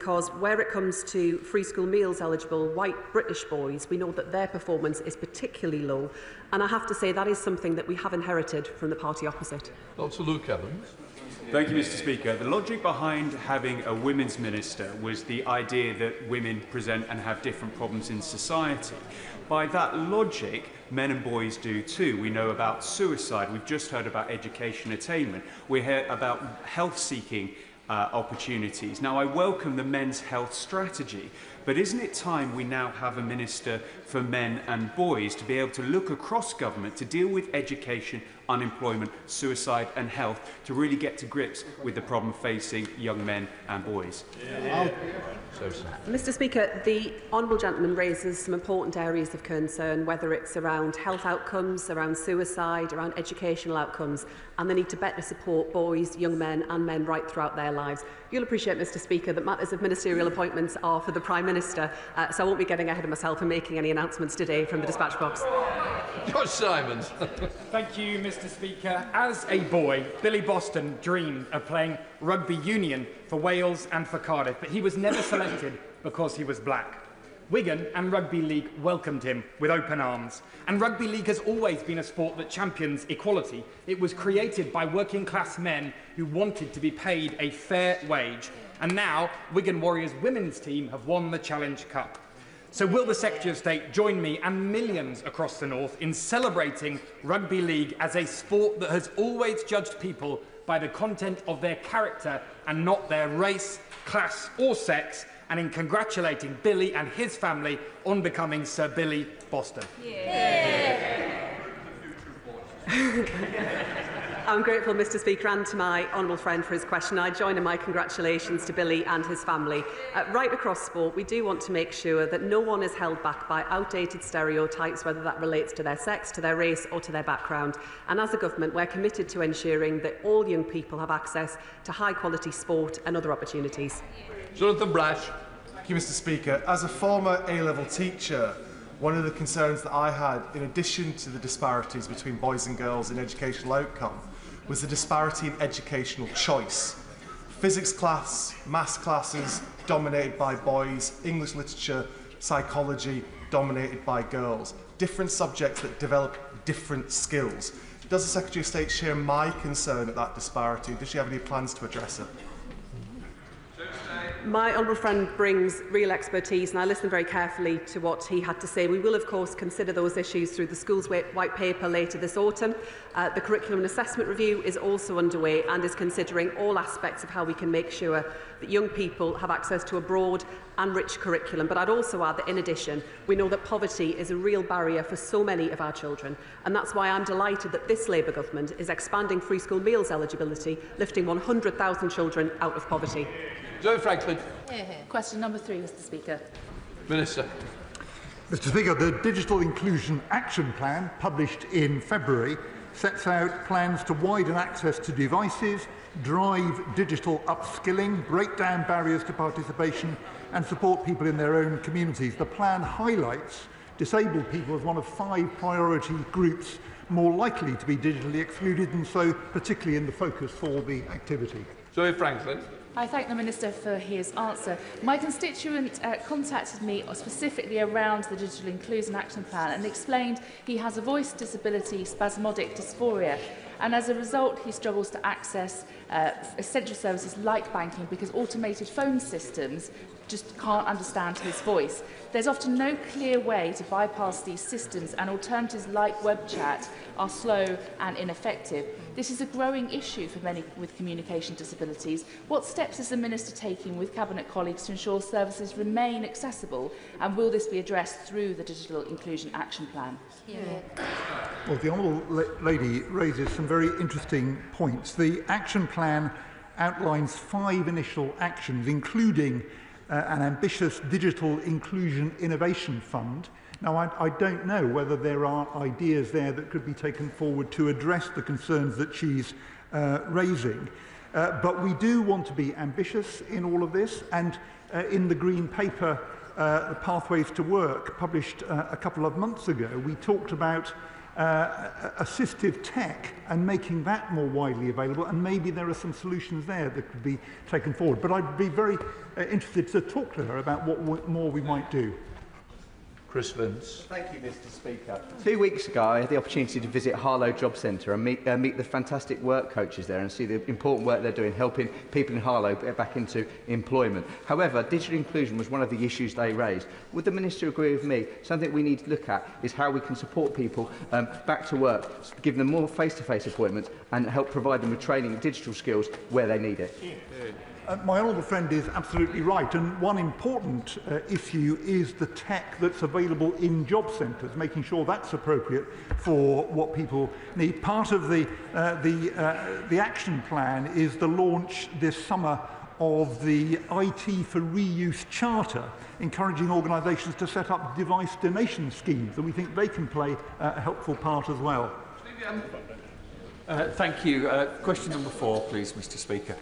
because where it comes to free school meals eligible white British boys, we know that their performance is particularly low. And I have to say that is something that we have inherited from the party opposite. Dr. Luke Evans. Thank you, Mr. Speaker. The logic behind having a women's minister was the idea that women present and have different problems in society. By that logic, men and boys do too. We know about suicide. We've just heard about education attainment. We hear about health-seeking opportunities. Now, I welcome the men's health strategy, but isn't it time we now have a minister for men and boys to be able to look across government to deal with education, unemployment, suicide and health, to really get to grips with the problem facing young men and boys? Mr. Speaker, the honourable gentleman raises some important areas of concern, whether it's around health outcomes, around suicide, around educational outcomes, and the need to better support boys, young men and men right throughout their lives. You'll appreciate, Mr. Speaker, that matters of ministerial appointments are for the Prime Minister, so I won't be getting ahead of myself and making any announcements today from the dispatch box. George Simons. Thank you, Mr. Speaker. As a boy, Billy Boston dreamed of playing rugby union for Wales and for Cardiff, but he was never selected because he was black. Wigan and Rugby League welcomed him with open arms. And Rugby League has always been a sport that champions equality. It was created by working-class men who wanted to be paid a fair wage. And now, Wigan Warriors women's team have won the Challenge Cup. So will the Secretary of State join me and millions across the North in celebrating Rugby League as a sport that has always judged people by the content of their character and not their race, class or sex, and in congratulating Billy and his family on becoming Sir Billy Boston? I'm grateful, Mr. Speaker, and to my honourable friend for his question. I join in my congratulations to Billy and his family. Right across sport, we do want to make sure that no one is held back by outdated stereotypes, whether that relates to their sex, to their race or to their background. And as a government, we're committed to ensuring that all young people have access to high-quality sport and other opportunities. Jonathan Brash. Thank you, Mr. Speaker. As a former A-level teacher, one of the concerns that I had, in addition to the disparities between boys and girls in educational outcome, was the disparity in educational choice. Physics class, maths classes dominated by boys, English literature, psychology dominated by girls. Different subjects that develop different skills. Does the Secretary of State share my concern at that disparity? Does she have any plans to address it? My honourable friend brings real expertise, and I listened very carefully to what he had to say. We will, of course, consider those issues through the Schools White Paper later this autumn. The Curriculum and Assessment Review is also underway and is considering all aspects of how we can make sure that young people have access to a broad and rich curriculum. But I'd also add that, in addition, we know that poverty is a real barrier for so many of our children, and that's why I'm delighted that this Labour government is expanding free school meals eligibility, lifting 100,000 children out of poverty. Joe Franklin. Question number 3, Mr. Speaker. Minister. Mr. Speaker, the Digital Inclusion Action Plan, published in February, sets out plans to widen access to devices, drive digital upskilling, break down barriers to participation and support people in their own communities. The plan highlights disabled people as one of 5 priority groups more likely to be digitally excluded, and so particularly in the focus for the activity. Joe Franklin. I thank the Minister for his answer. My constituent contacted me specifically around the Digital Inclusion Action Plan and explained he has a voice disability, spasmodic dysphoria, and as a result he struggles to access essential services like banking because automated phone systems just can't understand his voice. There's often no clear way to bypass these systems, and alternatives like web chat are slow and ineffective. This is a growing issue for many with communication disabilities. What steps is the Minister taking with Cabinet colleagues to ensure services remain accessible, and will this be addressed through the Digital Inclusion Action Plan? Well, the Honourable Lady raises some very interesting points. The action plan outlines 5 initial actions, including an ambitious Digital Inclusion Innovation Fund. Now, I don't know whether there are ideas there that could be taken forward to address the concerns that she's raising. But we do want to be ambitious in all of this, and in the Green Paper, the Pathways to Work, published a couple of months ago, we talked about assistive tech and making that more widely available, and maybe there are some solutions there that could be taken forward. But I'd be very interested to talk to her about what more we might do. Chris Vince. Thank you, Mr. Speaker. 2 weeks ago, I had the opportunity to visit Harlow Job Centre and meet the fantastic work coaches there and see the important work they're doing, helping people in Harlow get back into employment. However, digital inclusion was one of the issues they raised. Would the Minister agree with me? Something we need to look at is how we can support people back to work, give them more face-to-face appointments and help provide them with training and digital skills where they need it. My honourable friend is absolutely right, and one important issue is the tech that's available in job centres, making sure that's appropriate for what people need. Part of the action plan is the launch this summer of the IT for Reuse Charter, encouraging organisations to set up device donation schemes, and we think they can play a helpful part as well. Thank you. Question number 4, please, Mr. Speaker.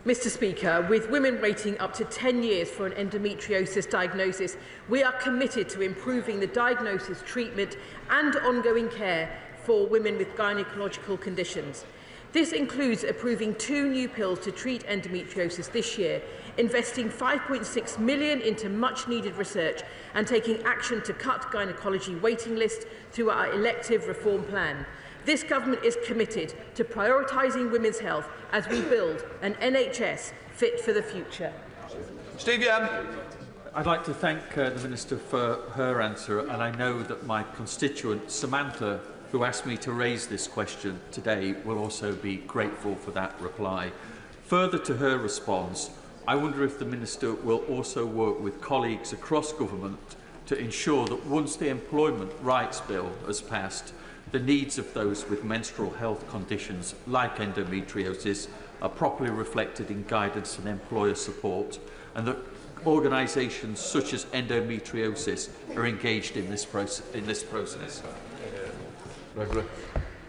Mr. Speaker, with women waiting up to 10 years for an endometriosis diagnosis, we are committed to improving the diagnosis, treatment and ongoing care for women with gynecological conditions. This includes approving 2 new pills to treat endometriosis this year, investing £5.6 million into much-needed research and taking action to cut gynecology waiting lists through our elective reform plan. This government is committed to prioritising women's health as we build an NHS fit for the future. Steve Young. I'd like to thank the Minister for her answer, and I know that my constituent Samantha, who asked me to raise this question today, will also be grateful for that reply. Further to her response, I wonder if the Minister will also work with colleagues across government to ensure that once the Employment Rights Bill has passed, the needs of those with menstrual health conditions like endometriosis are properly reflected in guidance and employer support, and that organisations such as endometriosis are engaged in this process.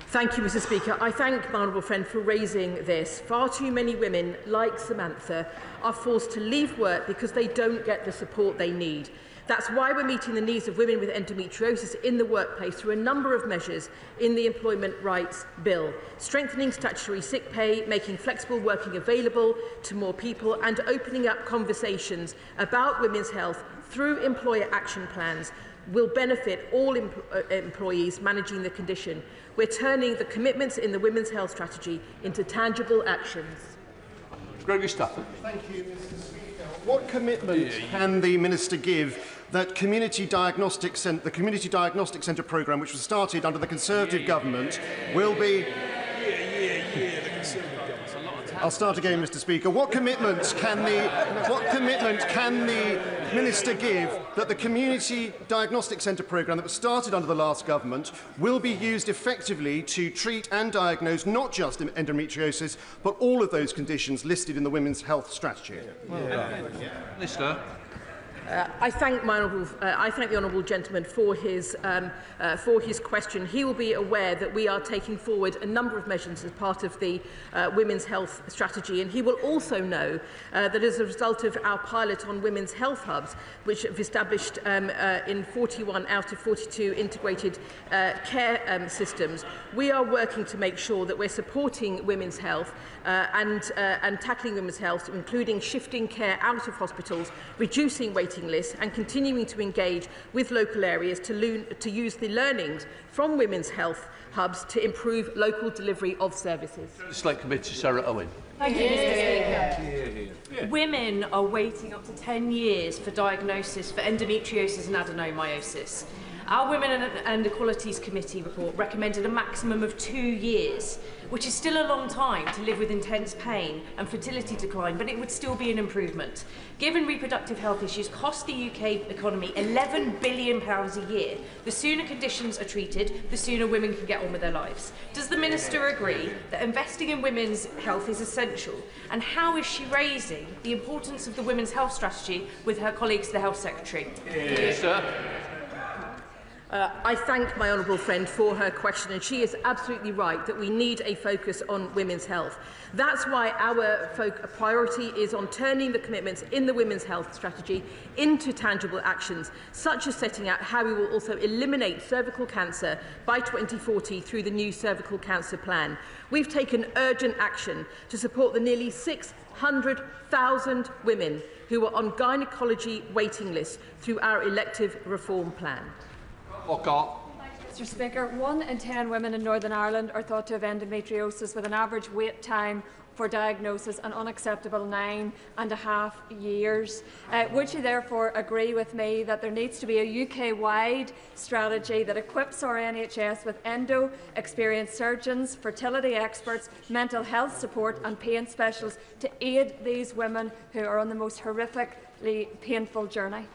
Thank you, Mr. Speaker. I thank my honourable friend for raising this. Far too many women, like Samantha, are forced to leave work because they don't get the support they need. That's why we're meeting the needs of women with endometriosis in the workplace through a number of measures in the Employment Rights Bill, strengthening statutory sick pay, making flexible working available to more people, and opening up conversations about women's health through employer action plans will benefit all employees managing the condition. We're turning the commitments in the Women's Health Strategy into tangible actions. Gregory Stafford. Thank you, Mr. Speaker. What commitment can the Minister give that the Community Diagnostic Centre programme, which was started under the Conservative government, will be... I'll start again, Mr. Speaker. What commitment can the Minister give that the Community Diagnostic Centre programme that was started under the last government will be used effectively to treat and diagnose not just endometriosis, but all of those conditions listed in the Women's Health Strategy? Minister. I thank the honourable gentleman for his question. He will be aware that we are taking forward a number of measures as part of the Women's Health Strategy, and he will also know that as a result of our pilot on women's health hubs, which have established in 41 out of 42 integrated care systems, we are working to make sure that we're supporting women's health and tackling women's health, including shifting care out of hospitals, reducing waiting lists and continuing to engage with local areas to use the learnings from women's health hubs to improve local delivery of services. Select Committee, Sarah Owen. Thank you, Mr. Speaker. Women are waiting up to 10 years for diagnosis for endometriosis and adenomyosis. Our Women and Equalities Committee report recommended a maximum of 2 years, which is still a long time to live with intense pain and fertility decline, but it would still be an improvement. Given reproductive health issues cost the UK economy £11 billion a year, the sooner conditions are treated, the sooner women can get on with their lives. Does the Minister agree that investing in women's health is essential? And how is she raising the importance of the Women's Health Strategy with her colleagues, the Health Secretary? Minister. I thank my honourable friend for her question, and she is absolutely right that we need a focus on women's health. That's why our priority is on turning the commitments in the women's health strategy into tangible actions, such as setting out how we will also eliminate cervical cancer by 2040 through the new cervical cancer plan. We've taken urgent action to support the nearly 600,000 women who are on gynaecology waiting lists through our elective reform plan. Mr Speaker, 1 in 10 women in Northern Ireland are thought to have endometriosis, with an average wait time for diagnosis an unacceptable 9.5 years. Would you therefore agree with me that there needs to be a UK-wide strategy that equips our NHS with experienced surgeons, fertility experts, mental health support and pain specialists to aid these women who are on the most horrifically painful journey?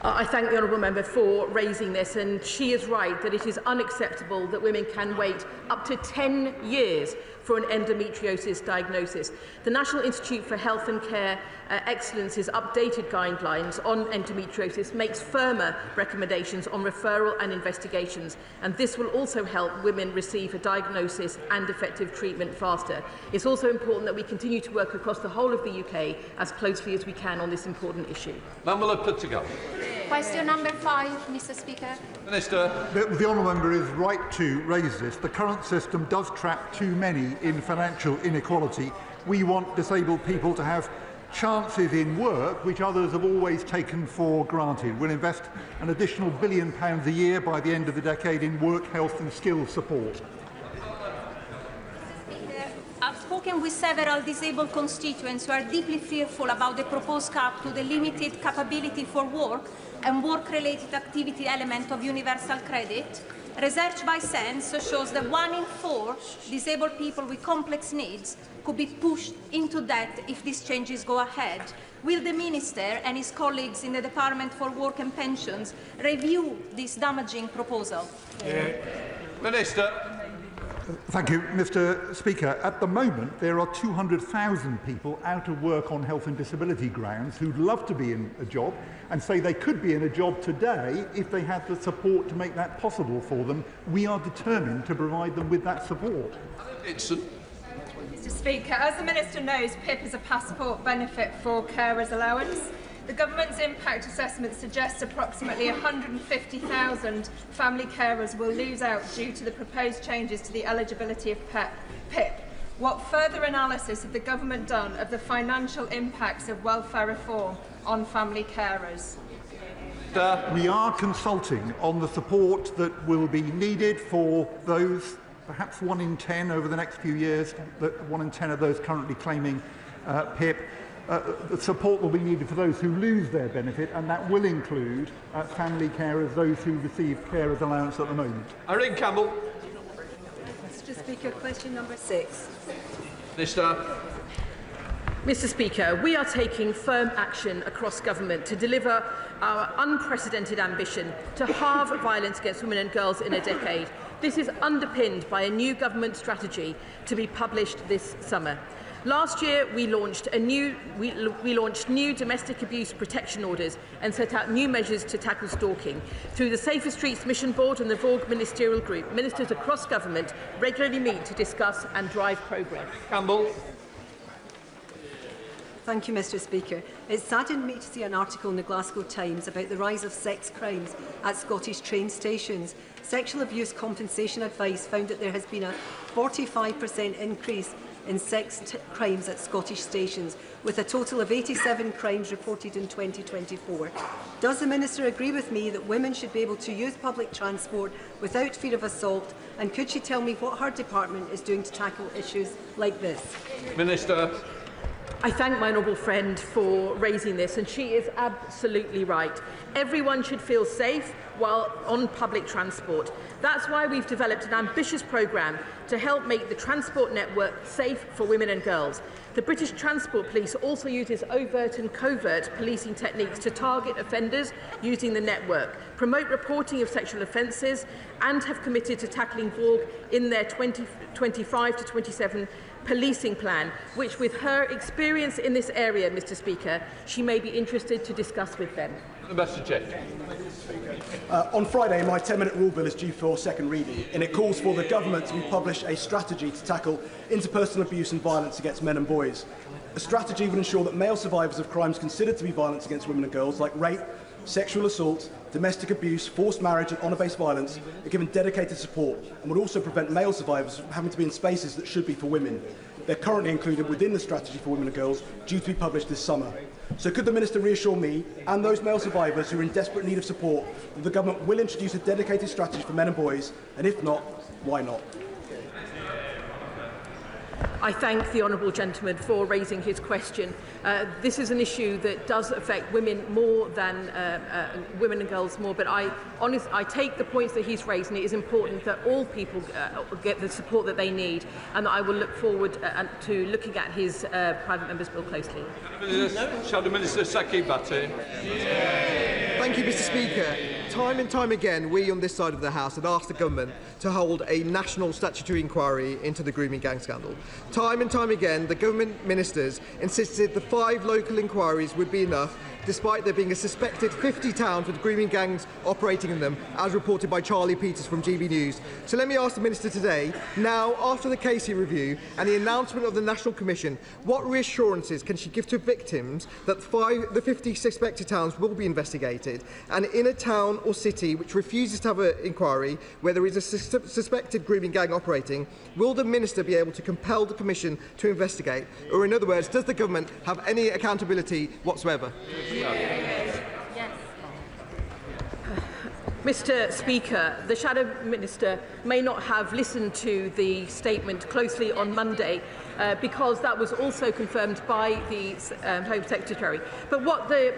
I thank the honourable member for raising this, and she is right that it is unacceptable that women can wait up to 10 years for an endometriosis diagnosis. The National Institute for Health and Care Excellence's updated guidelines on endometriosis makes firmer recommendations on referral and investigations, and this will also help women receive a diagnosis and effective treatment faster. It's also important that we continue to work across the whole of the UK as closely as we can on this important issue. Member put to go. Question number 5, Mr Speaker. Minister. The honourable member is right to raise this. The current system does trap too many in financial inequality. We want disabled people to have chances in work which others have always taken for granted. We'll invest an additional £1 billion a year by the end of the decade in work, health and skills support. I've spoken with several disabled constituents who are deeply fearful about the proposed cap to the limited capability for work and work-related activity element of universal credit. Research by Sense shows that 1 in 4 disabled people with complex needs could be pushed into debt if these changes go ahead. Will the Minister and his colleagues in the Department for Work and Pensions review this damaging proposal? Minister. Thank you, Mr Speaker. At the moment, there are 200,000 people out of work on health and disability grounds who'd love to be in a job and say they could be in a job today if they had the support to make that possible for them. We are determined to provide them with that support. Mr Speaker, as the Minister knows, PIP is a passport benefit for carers allowance. The Government's impact assessment suggests approximately 150,000 family carers will lose out due to the proposed changes to the eligibility of PIP. What further analysis has the Government done of the financial impacts of welfare reform on family carers? We are consulting on the support that will be needed for those, perhaps 1 in 10 over the next few years, 1 in 10 of those currently claiming PIP. The support will be needed for those who lose their benefit, and that will include family carers, those who receive carers allowance at the moment. Irene Campbell. Mr Speaker, question number 6. Minister. Mr Speaker, we are taking firm action across government to deliver our unprecedented ambition to halve violence against women and girls in a decade. This is underpinned by a new government strategy to be published this summer. Last year, we launched new domestic abuse protection orders and set out new measures to tackle stalking. Through the Safer Streets Mission Board and the Vogue Ministerial Group, ministers across government regularly meet to discuss and drive progress. Campbell. Thank you, Mr Speaker. It saddened me to see an article in the Glasgow Times about the rise of sex crimes at Scottish train stations. Sexual abuse compensation advice found that there has been a 45% increase in sex crimes at Scottish stations, with a total of 87 crimes reported in 2024. Does the Minister agree with me that women should be able to use public transport without fear of assault, and could she tell me what her department is doing to tackle issues like this? Minister. I thank my honourable friend for raising this, and she is absolutely right. Everyone should feel safe while on public transport. That's why we've developed an ambitious programme to help make the transport network safe for women and girls. The British Transport Police also uses overt and covert policing techniques to target offenders using the network, promote reporting of sexual offences, and have committed to tackling VOG in their 2025 to 27 policing plan, which with her experience in this area, Mr Speaker, she may be interested to discuss with them. On Friday, my 10-minute rule bill is due for second reading, and it calls for the government to publish a strategy to tackle interpersonal abuse and violence against men and boys. A strategy would ensure that male survivors of crimes considered to be violence against women and girls, like rape, sexual assault, domestic abuse, forced marriage and honour-based violence, are given dedicated support, and would also prevent male survivors from having to be in spaces that should be for women. They're currently included within the strategy for women and girls, due to be published this summer. So could the Minister reassure me and those male survivors who are in desperate need of support that the government will introduce a dedicated strategy for men and boys, and if not, why not? I thank the honourable gentleman for raising his question. This is an issue that does affect women more than women and girls more, but I take the points that he's raised, and it is important that all people get the support that they need, and that I will look forward to looking at his private member's bill closely. Shadow Minister Saki Bhatt. Thank you, Mr Speaker. Time and time again, we on this side of the House have asked the government to hold a national statutory inquiry into the grooming gang scandal. Time and time again, the government ministers insisted the 5 local inquiries would be enough, despite there being a suspected 50 towns with grooming gangs operating in them, as reported by Charlie Peters from GB News. So let me ask the Minister today, now after the Casey review and the announcement of the National Commission, what reassurances can she give to victims that the 50 suspected towns will be investigated, and in a town or city which refuses to have an inquiry where there is a suspected grooming gang operating, will the Minister be able to compel the Commission to investigate? Or in other words, does the government have any accountability whatsoever? Yes. Mr Speaker, the Shadow Minister may not have listened to the statement closely on Monday because that was also confirmed by the Home Secretary. But what the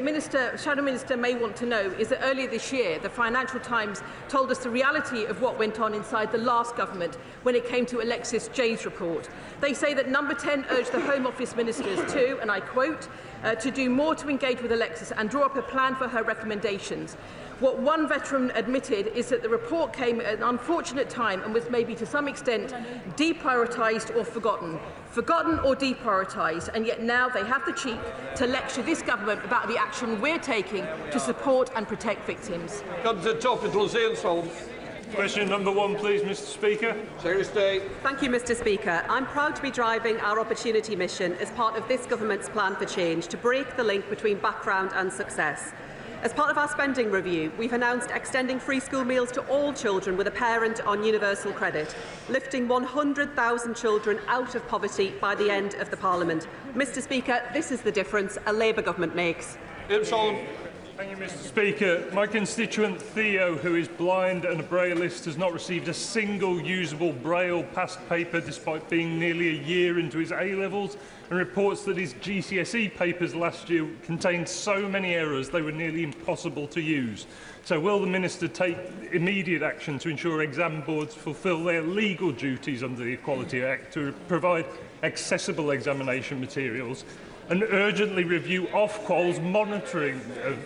Shadow Minister may want to know is that earlier this year, the Financial Times told us the reality of what went on inside the last government when it came to Alexis Jay's report. They say that Number 10 urged the Home Office ministers to, and I quote, to do more to engage with Alexis and draw up a plan for her recommendations. What one veteran admitted is that the report came at an unfortunate time and was maybe to some extent deprioritised or forgotten. Forgotten or deprioritised, and yet now they have the cheek to lecture this government about the action we're taking to support and protect victims. Comes the topical Zales. Question number 1, please, Mr Speaker. Secretary of State. Thank you, Mr Speaker. I'm proud to be driving our Opportunity mission as part of this government's plan for change to break the link between background and success. As part of our spending review, we've announced extending free school meals to all children with a parent on universal credit, lifting 100,000 children out of poverty by the end of the Parliament. Mr Speaker, this is the difference a Labour government makes. Thank you, Mr Speaker. My constituent Theo, who is blind and a Brailleist, has not received a single usable Braille past paper despite being nearly a year into his A-levels, and reports that his GCSE papers last year contained so many errors they were nearly impossible to use. So will the Minister take immediate action to ensure exam boards fulfil their legal duties under the Equality Act to provide accessible examination materials and urgently review Ofqual's monitoring of...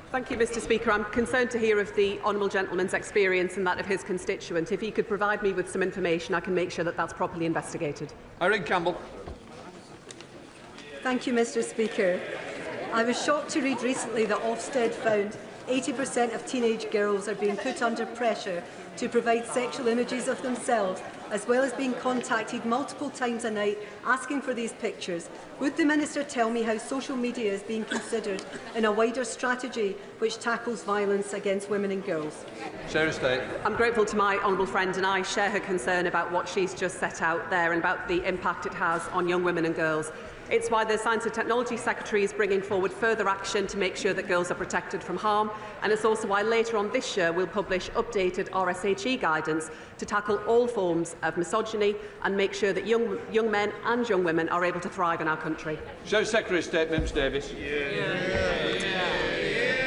Thank you, Mr Speaker. I'm concerned to hear of the honourable gentleman's experience and that of his constituent. If he could provide me with some information, I can make sure that that's properly investigated. Irene Campbell. Thank you, Mr Speaker. I was shocked to read recently that Ofsted found 80% of teenage girls are being put under pressure to provide sexual images of themselves, as well as being contacted multiple times a night asking for these pictures. Would the Minister tell me how social media is being considered in a wider strategy which tackles violence against women and girls? Secretary of State. I'm grateful to my honourable friend, and I share her concern about what she's just set out there and about the impact it has on young women and girls. It's why the Science and Technology Secretary is bringing forward further action to make sure that girls are protected from harm, and it's also why later on this year we'll publish updated RSHE guidance to tackle all forms of misogyny and make sure that young men and young women are able to thrive in our country. Secretary of State, Mims Davis.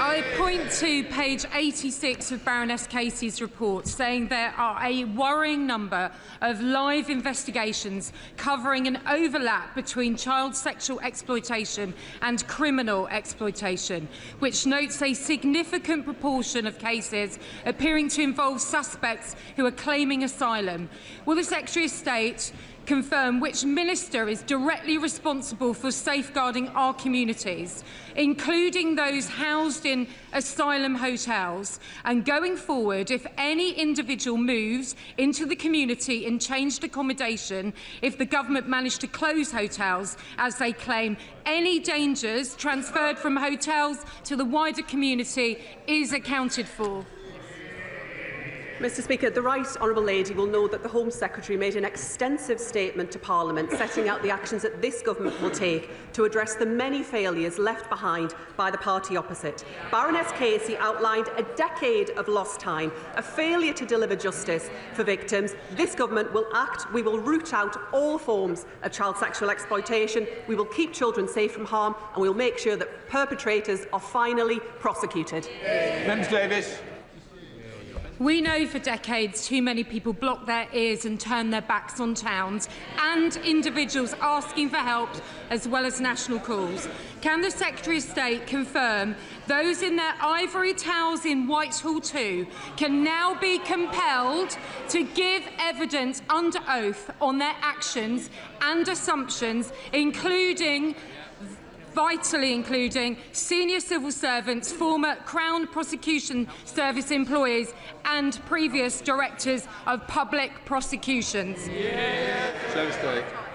I point to page 86 of Baroness Casey's report, saying there are a worrying number of live investigations covering an overlap between child sexual exploitation and criminal exploitation, which notes a significant proportion of cases appearing to involve suspects who are claiming asylum. Will the Secretary of State confirm which minister is directly responsible for safeguarding our communities, including those housed in asylum hotels? And going forward, if any individual moves into the community in changed accommodation, if the government managed to close hotels, as they claim, any dangers transferred from hotels to the wider community is accounted for. Mr Speaker, the Right Honourable Lady will know that the Home Secretary made an extensive statement to Parliament setting out the actions that this government will take to address the many failures left behind by the party opposite. Baroness Casey outlined a decade of lost time, a failure to deliver justice for victims. This government will act. We will root out all forms of child sexual exploitation. We will keep children safe from harm, and we will make sure that perpetrators are finally prosecuted. Member Davis. We know for decades too many people block their ears and turn their backs on towns and individuals asking for help, as well as national calls. Can the Secretary of State confirm those in their ivory towers in Whitehall 2 can now be compelled to give evidence under oath on their actions and assumptions, vitally including senior civil servants, former Crown Prosecution Service employees and previous directors of public prosecutions?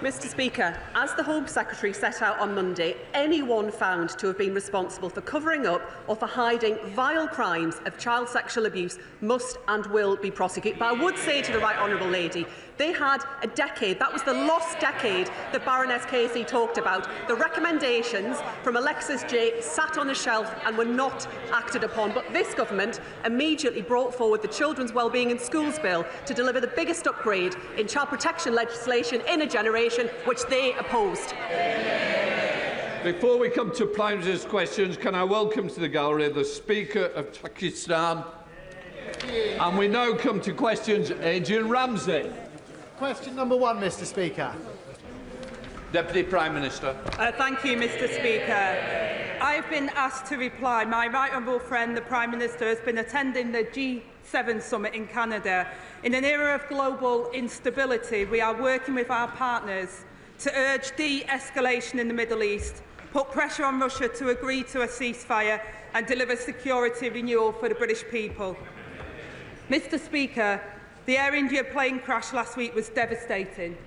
Mr Speaker, as the Home Secretary set out on Monday, anyone found to have been responsible for covering up or for hiding vile crimes of child sexual abuse must and will be prosecuted. But I would say to the Right Honourable Lady, they had a decade. That was the lost decade that Baroness Casey talked about. The recommendations from Alexis J sat on a shelf and were not acted upon. But this government immediately brought forward the Children's Wellbeing in Schools Bill to deliver the biggest upgrade in child protection legislation in a generation, which they opposed. Before we come to Prime Minister's questions, can I welcome to the gallery the Speaker of Pakistan? And we now come to questions. Adrian Ramsey. Question number 1, Mr Speaker. Deputy Prime Minister. Thank you, Mr Speaker. I have been asked to reply. My right honourable friend, the Prime Minister, has been attending the G7 summit in Canada. In an era of global instability, we are working with our partners to urge de-escalation in the Middle East, put pressure on Russia to agree to a ceasefire and deliver security renewal for the British people. Mr Speaker, the Air India plane crash last week was devastating.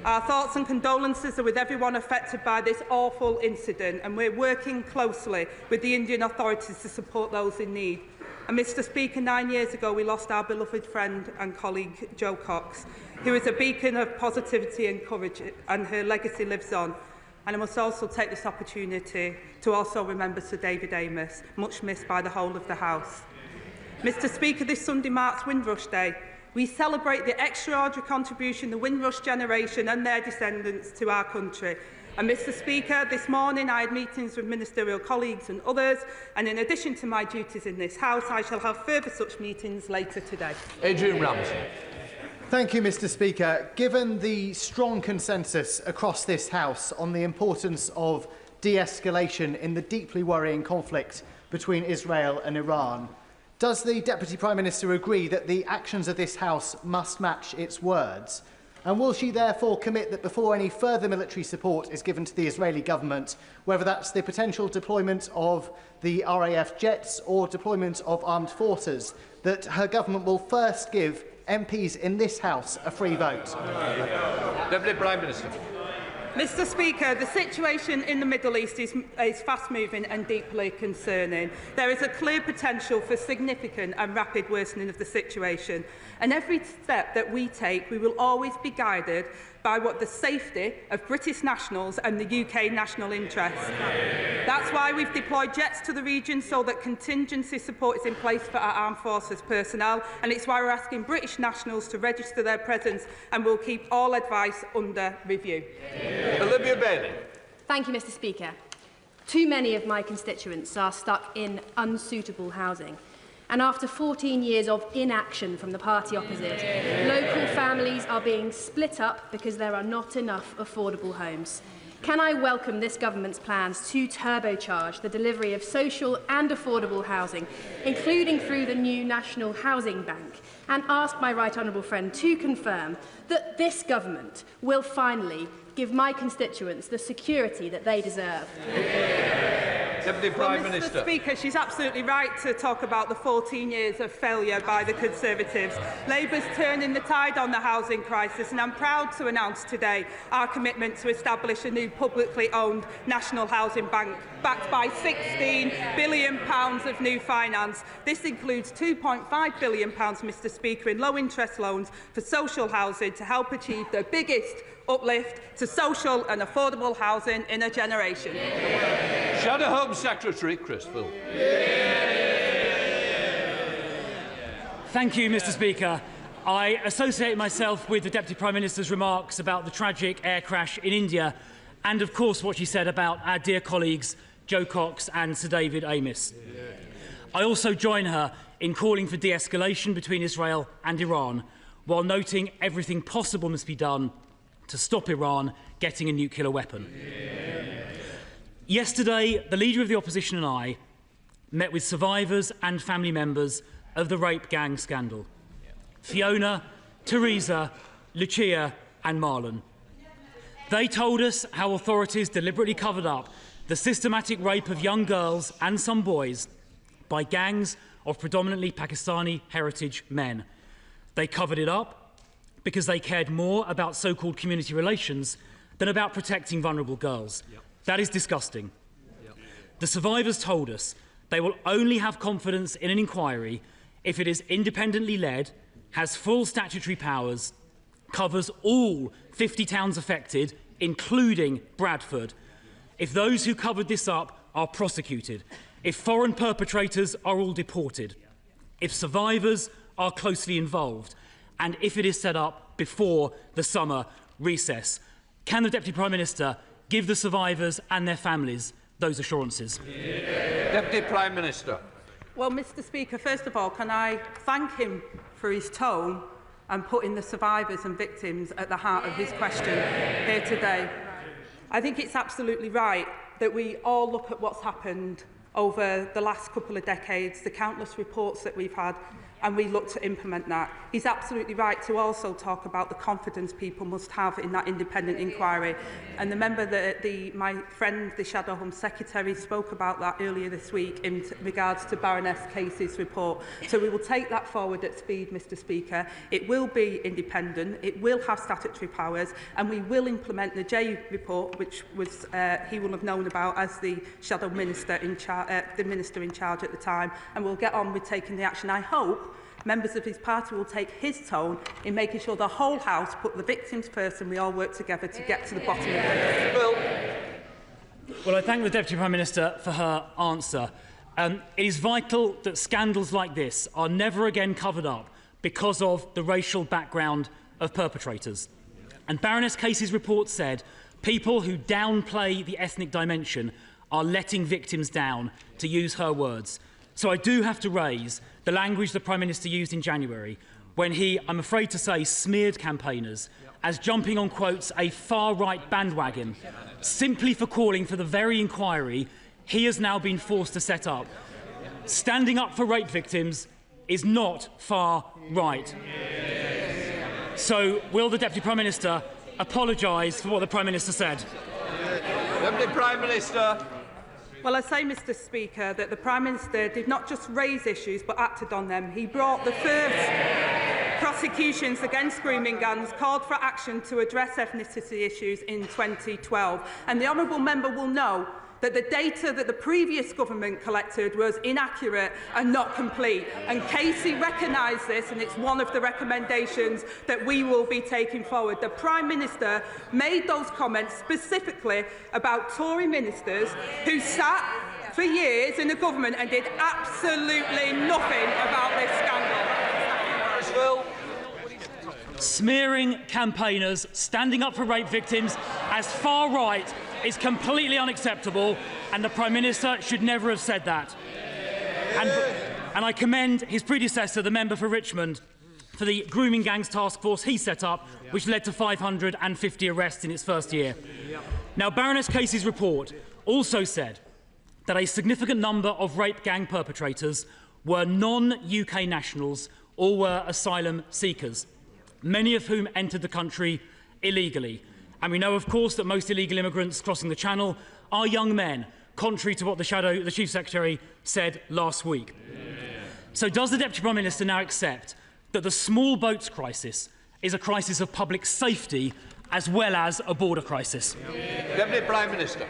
Our thoughts and condolences are with everyone affected by this awful incident, and we're working closely with the Indian authorities to support those in need. And Mr Speaker, 9 years ago we lost our beloved friend and colleague Jo Cox, who is a beacon of positivity and courage, and her legacy lives on. And I must also take this opportunity to also remember Sir David Amos, much missed by the whole of the House. Mr Speaker, this Sunday marks Windrush Day. We celebrate the extraordinary contribution the Windrush generation and their descendants to our country. And Mr Speaker, this morning I had meetings with ministerial colleagues and others, and in addition to my duties in this House, I shall have further such meetings later today. Adrian Ramsey. Thank you, Mr Speaker. Given the strong consensus across this House on the importance of de-escalation in the deeply worrying conflict between Israel and Iran, does the Deputy Prime Minister agree that the actions of this House must match its words? And will she therefore commit that before any further military support is given to the Israeli government, whether that's the potential deployment of the RAF jets or deployment of armed forces, that her government will first give MPs in this House a free vote? Deputy Prime Minister. Mr Speaker, the situation in the Middle East is fast-moving and deeply concerning. There is a clear potential for significant and rapid worsening of the situation. And every step that we take, we will always be guided by what the safety of British nationals and the UK national interest. That's why we've deployed jets to the region so that contingency support is in place for our armed forces personnel, and it's why we're asking British nationals to register their presence, and we'll keep all advice under review. Olivia Bailey. Thank you, Mr Speaker. Too many of my constituents are stuck in unsuitable housing. And after 14 years of inaction from the party opposite, local families are being split up because there are not enough affordable homes. Can I welcome this government's plans to turbocharge the delivery of social and affordable housing, including through the new National Housing Bank, and ask my right honourable friend to confirm that this government will finally give my constituents the security that they deserve? Deputy Prime Mr. Minister. Speaker, she's absolutely right to talk about the 14 years of failure by the Conservatives. Labour's turning the tide on the housing crisis, and I'm proud to announce today our commitment to establish a new publicly owned National Housing Bank, backed by £16 billion of new finance. This includes £2.5 billion, Mr. Speaker, in low-interest loans for social housing to help achieve the biggest uplift to social and affordable housing in a generation. Shadow Home Secretary Chris Phil. Thank you, Mr. Speaker. I associate myself with the Deputy Prime Minister's remarks about the tragic air crash in India and, of course, what she said about our dear colleagues Joe Cox and Sir David Amis. I also join her in calling for de-escalation between Israel and Iran, while noting everything possible must be done to stop Iran getting a nuclear weapon. Yesterday, the Leader of the Opposition and I met with survivors and family members of the rape gang scandal. Fiona, Teresa, Lucia and Marlon. They told us how authorities deliberately covered up the systematic rape of young girls and some boys by gangs of predominantly Pakistani heritage men. They covered it up because they cared more about so-called community relations than about protecting vulnerable girls. That is disgusting. The survivors told us they will only have confidence in an inquiry if it is independently led, has full statutory powers, covers all 50 towns affected, including Bradford, if those who covered this up are prosecuted, if foreign perpetrators are all deported, if survivors are closely involved, and if it is set up before the summer recess. Can the Deputy Prime Minister give the survivors and their families those assurances? Deputy Prime Minister. Well, Mr. Speaker, first of all, can I thank him for his tone and putting the survivors and victims at the heart of his question here today. I think it's absolutely right that we all look at what's happened over the last couple of decades, the countless reports that we've had, and we look to implement that. He's absolutely right to also talk about the confidence people must have in that independent inquiry. And the member that my friend, the Shadow Home Secretary, spoke about that earlier this week in regards to Baroness Casey's report. So we will take that forward at speed, Mr. Speaker. It will be independent, it will have statutory powers, and we will implement the J report, which was he will have known about as the Shadow Minister in the Minister in charge at the time, and we'll get on with taking the action. I hope members of his party will take his tone in making sure the whole House put the victims first and we all work together to get to the bottom of this. Well, I thank the Deputy Prime Minister for her answer. It is vital that scandals like this are never again covered up because of the racial background of perpetrators. And Baroness Casey's report said people who downplay the ethnic dimension are letting victims down, to use her words. So I do have to raise the language the Prime Minister used in January when he, I'm afraid to say, smeared campaigners as jumping on, quotes, a far-right bandwagon, simply for calling for the very inquiry he has now been forced to set up. Standing up for rape victims is not far-right. So will the Deputy Prime Minister apologise for what the Prime Minister said? Deputy Prime Minister. Well, I say, Mr. Speaker, that the Prime Minister did not just raise issues but acted on them. He brought the first prosecutions against grooming gangs, called for action to address ethnicity issues in 2012. And the honourable member will know that the data that the previous government collected was inaccurate and not complete. And Casey recognised this, and it's one of the recommendations that we will be taking forward. The Prime Minister made those comments specifically about Tory ministers who sat for years in the government and did absolutely nothing about this scandal. Smearing campaigners, standing up for rape victims as far right is completely unacceptable, and the Prime Minister should never have said that. And I commend his predecessor, the member for Richmond, for the grooming gangs task force he set up, which led to 550 arrests in its first year. Now, Baroness Casey's report also said that a significant number of rape gang perpetrators were non-UK nationals or were asylum seekers, many of whom entered the country illegally. And we know, of course, that most illegal immigrants crossing the Channel are young men, contrary to what the Chief Secretary said last week. So does the Deputy Prime Minister now accept that the small boats crisis is a crisis of public safety as well as a border crisis? Deputy Prime Minister.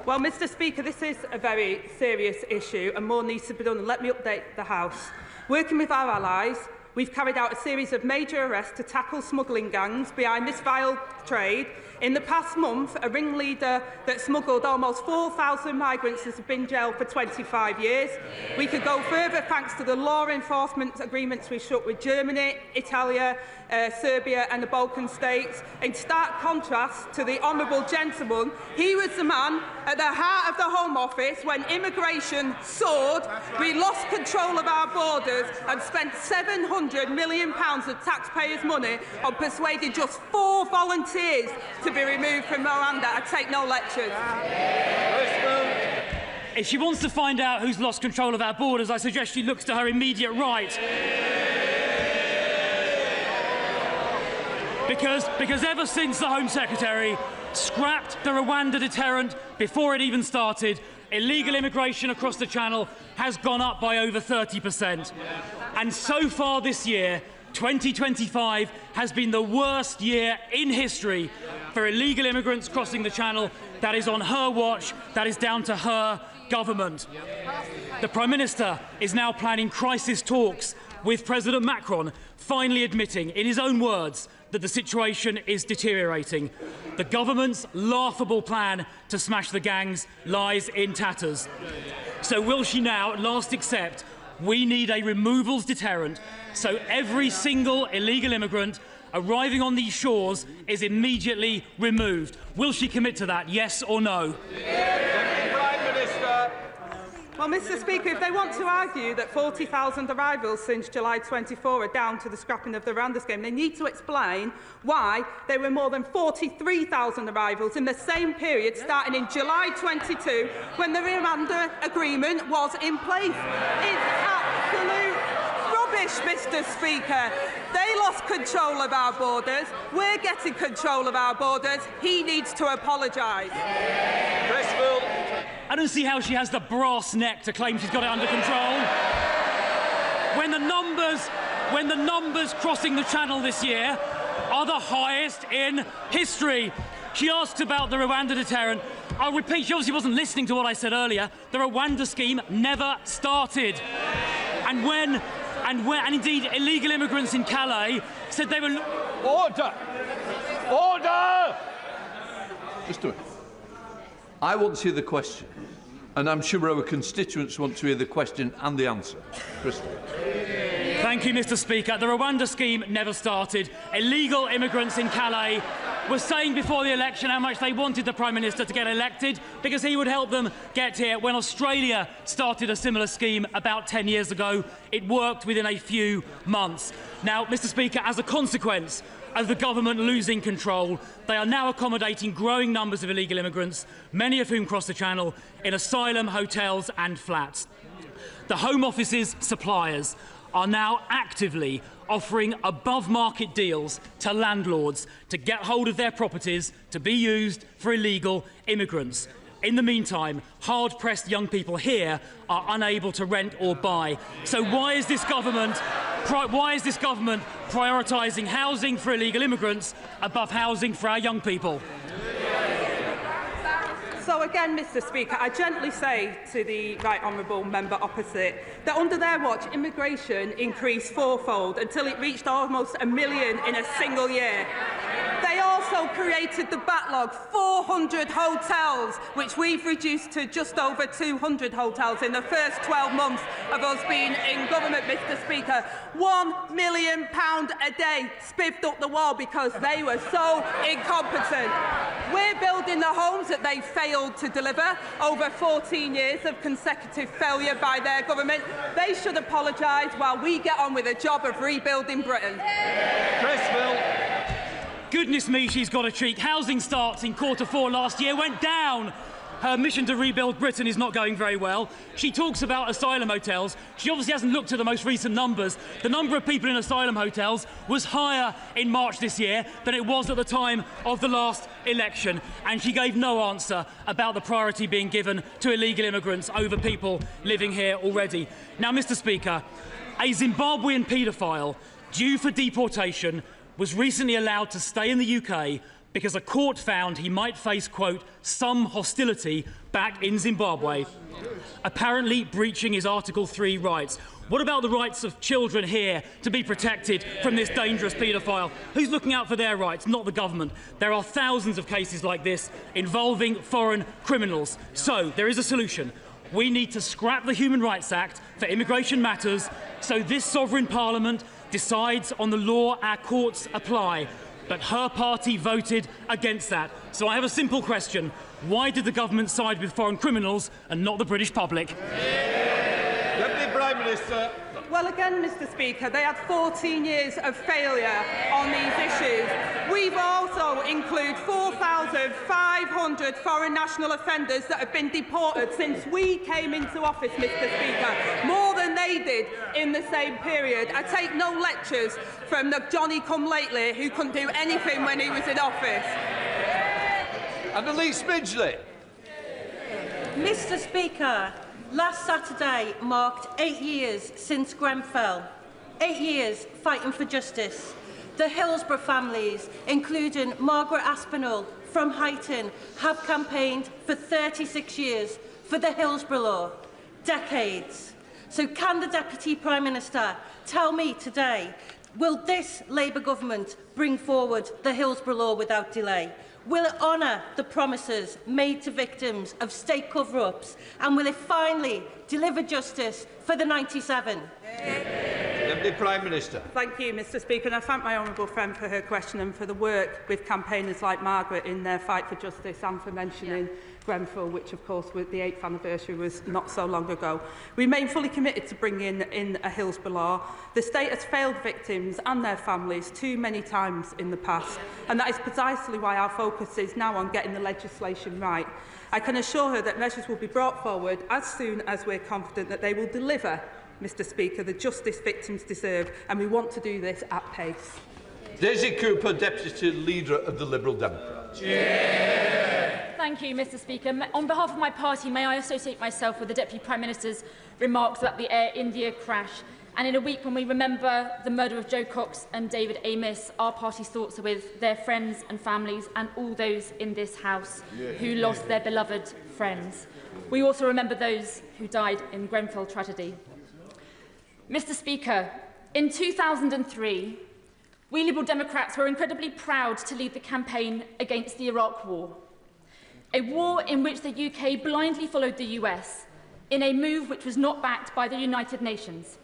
Well, Mr Speaker, this is a very serious issue and more needs to be done. And let me update the House. Working with our allies, we've carried out a series of major arrests to tackle smuggling gangs behind this vile trade. In the past month, a ringleader that smuggled almost 4,000 migrants has been jailed for 25 years. We could go further thanks to the law enforcement agreements we struck with Germany, Italy, Serbia and the Balkan states. In stark contrast to the honourable gentleman, he was the man at the heart of the Home Office when immigration soared. We lost control of our borders and spent £700 million of taxpayers' money on persuading just 4 volunteers to be removed from Rwanda. I take no lectures. If she wants to find out who's lost control of our borders, I suggest she looks to her immediate right. Because ever since the Home Secretary scrapped the Rwanda deterrent before it even started, illegal immigration across the Channel has gone up by over 30%. And so far this year, 2025 has been the worst year in history for illegal immigrants crossing the Channel. That is on her watch. That is down to her government. The Prime Minister is now planning crisis talks with President Macron, finally admitting, in his own words, that the situation is deteriorating. The government's laughable plan to smash the gangs lies in tatters. So will she now at last accept we need a removals deterrent so every single illegal immigrant arriving on these shores is immediately removed? Will she commit to that, yes or no? Prime Minister. Well, Mr Speaker, if they want to argue that 40,000 arrivals since July 24 are down to the scrapping of the Rwanda scheme, they need to explain why there were more than 43,000 arrivals in the same period starting in July 22 when the Rwanda agreement was in place. It's absolute rubbish, Mr Speaker. They lost control of our borders. We're getting control of our borders. He needs to apologise. I don't see how she has the brass neck to claim she's got it under control. When the numbers crossing the Channel this year are the highest in history. She asked about the Rwanda deterrent. I'll repeat, she obviously wasn't listening to what I said earlier. The Rwanda scheme never started. And indeed illegal immigrants in Calais said they were... Order! Order! Just do it. I want to hear the question, and I'm sure our constituents want to hear the question and the answer. Crystal. Thank you, Mr Speaker. The Rwanda scheme never started. Illegal immigrants in Calais were saying before the election how much they wanted the Prime Minister to get elected because he would help them get here. When Australia started a similar scheme about 10 years ago, it worked within a few months. Now, Mr Speaker, as a consequence of the government losing control, they are now accommodating growing numbers of illegal immigrants, many of whom cross the Channel, in asylum, hotels and flats. The Home Office's suppliers are now actively offering above-market deals to landlords to get hold of their properties to be used for illegal immigrants. In the meantime, hard-pressed young people here are unable to rent or buy. So why is this government prioritising housing for illegal immigrants above housing for our young people? So again, Mr Speaker, I gently say to the right honourable member opposite that under their watch, immigration increased fourfold until it reached almost 1 million in a single year. They also created the backlog, 400 hotels, which we've reduced to just over 200 hotels in the first 12 months of us being in government, Mr Speaker. £1 million a day spiffed up the wall because they were so incompetent. We're building the homes that they failed to deliver over 14 years of consecutive failure by their government. They should apologise while we get on with the job of rebuilding Britain. Goodness me, she's got a cheek. Housing starts in Q4 last year went down. Her mission to rebuild Britain is not going very well. She talks about asylum hotels. She obviously hasn't looked at the most recent numbers. The number of people in asylum hotels was higher in March this year than it was at the time of the last election. And she gave no answer about the priority being given to illegal immigrants over people living here already. Now, Mr. Speaker, a Zimbabwean paedophile due for deportation was recently allowed to stay in the UK because a court found he might face, quote, some hostility back in Zimbabwe, apparently breaching his Article 3 rights. What about the rights of children here to be protected from this dangerous paedophile? Who's looking out for their rights? Not the government. There are thousands of cases like this involving foreign criminals. So there is a solution. We need to scrap the Human Rights Act for immigration matters so this sovereign parliament decides on the law our courts apply. But her party voted against that. So I have a simple question. Why did the government side with foreign criminals and not the British public? Deputy Prime Minister. Well, again, Mr. Speaker, they had 14 years of failure on these issues. We've also included 4,500 foreign national offenders that have been deported since we came into office, Mr. Speaker, more than they did in the same period. I take no lectures from the Johnny-come-lately who couldn't do anything when he was in office. Annalise Midgley. Mr. Speaker, last Saturday marked 8 years since Grenfell. 8 years fighting for justice. The Hillsborough families, including Margaret Aspinall from Huyton, have campaigned for 36 years for the Hillsborough law. Decades. So can the Deputy Prime Minister tell me today, will this Labour government bring forward the Hillsborough law without delay? Will it honour the promises made to victims of state cover-ups? And will it finally deliver justice for the 97? Deputy Prime Minister. Thank you, Mr. Speaker, and I thank my honourable friend for her question and for the work with campaigners like Margaret in their fight for justice and for mentioning Grenfell, which of course with the 8th anniversary was not so long ago. We remain fully committed to bringing in a Hillsborough law. The state has failed victims and their families too many times in the past, and that is precisely why our focus is now on getting the legislation right. I can assure her that measures will be brought forward as soon as we're confident that they will deliver, Mr. Speaker, the justice victims deserve, and we want to do this at pace. Daisy Cooper, Deputy Leader of the Liberal Democrats. Thank you, Mr. Speaker. On behalf of my party, may I associate myself with the Deputy Prime Minister's remarks about the Air India crash. And in a week when we remember the murder of Joe Cox and David Amos, our party's thoughts are with their friends and families and all those in this House who lost their beloved friends. We also remember those who died in Grenfell tragedy. Mr. Speaker, in 2003, we Liberal Democrats were incredibly proud to lead the campaign against the Iraq War, a war in which the UK blindly followed the US in a move which was not backed by the United Nations.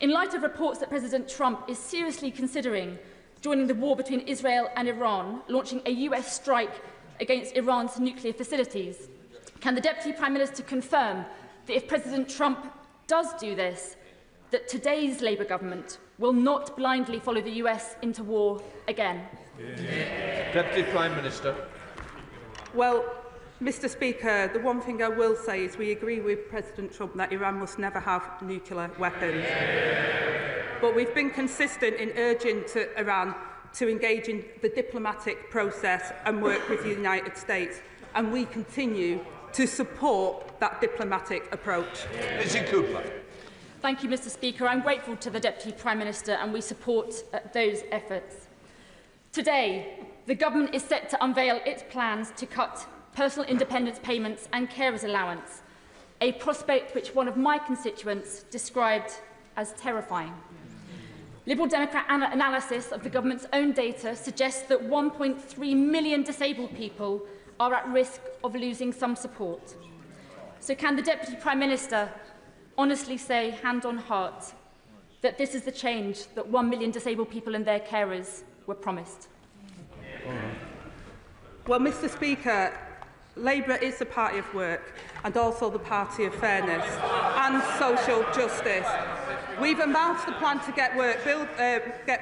In light of reports that President Trump is seriously considering joining the war between Israel and Iran, launching a US strike against Iran's nuclear facilities, can the Deputy Prime Minister confirm that if President Trump does do this, that today's Labour government will not blindly follow the US into war again? Deputy Prime Minister. Well, Mr. Speaker, the one thing I will say is we agree with President Trump that Iran must never have nuclear weapons. But we've been consistent in urging Iran to engage in the diplomatic process and work with the United States, and we continue to support that diplomatic approach. Daisy Cooper. Thank you, Mr. Speaker. I'm grateful to the Deputy Prime Minister, and we support those efforts. Today, the government is set to unveil its plans to cut personal independence payments and carers allowance, a prospect which one of my constituents described as terrifying. Liberal Democrat analysis of the government's own data suggests that 1.3 million disabled people are at risk of losing some support. So can the Deputy Prime Minister honestly say, hand on heart, that this is the change that 1 million disabled people and their carers were promised? Well, Mr Speaker, Labour is the party of work and also the party of fairness and social justice. We've announced the plan to get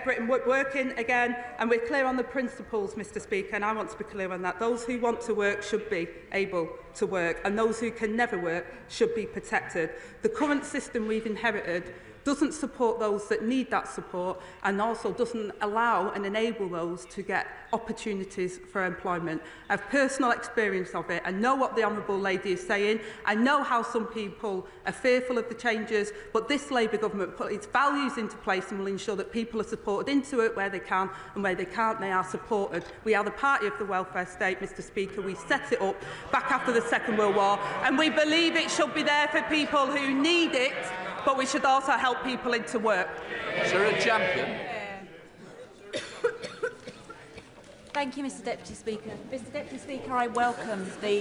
Britain working again, and we're clear on the principles, Mr Speaker, and I want to be clear on that. Those who want to work should be able to work, and those who can never work should be protected. The current system we've inherited doesn't support those that need that support, and also doesn't allow and enable those to get opportunities for employment. I have personal experience of it. I know what the Honourable Lady is saying. I know how some people are fearful of the changes, but this Labour government put its values into place and will ensure that people are supported into it where they can, and where they can't, they are supported. We are the party of the welfare state, Mr Speaker. We set it up back after the Second World War, and we believe it should be there for people who need it, but we should also help people into work. Sarah Champion. Thank you, Mr Deputy Speaker. Mr Deputy Speaker, I welcome the...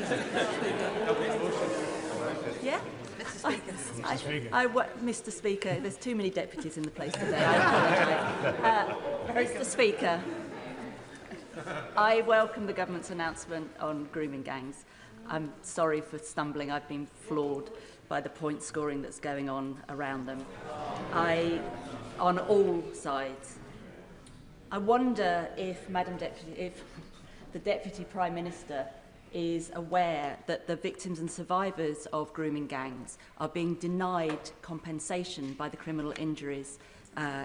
Yeah? Mr Speaker, there's too many deputies in the place today. I apologise. Mr Speaker, I welcome the government's announcement on grooming gangs. I'm sorry for stumbling. I've been floored by the point scoring that's going on around them. On all sides. I wonder if, if the Deputy Prime Minister is aware that the victims and survivors of grooming gangs are being denied compensation by the Criminal Injuries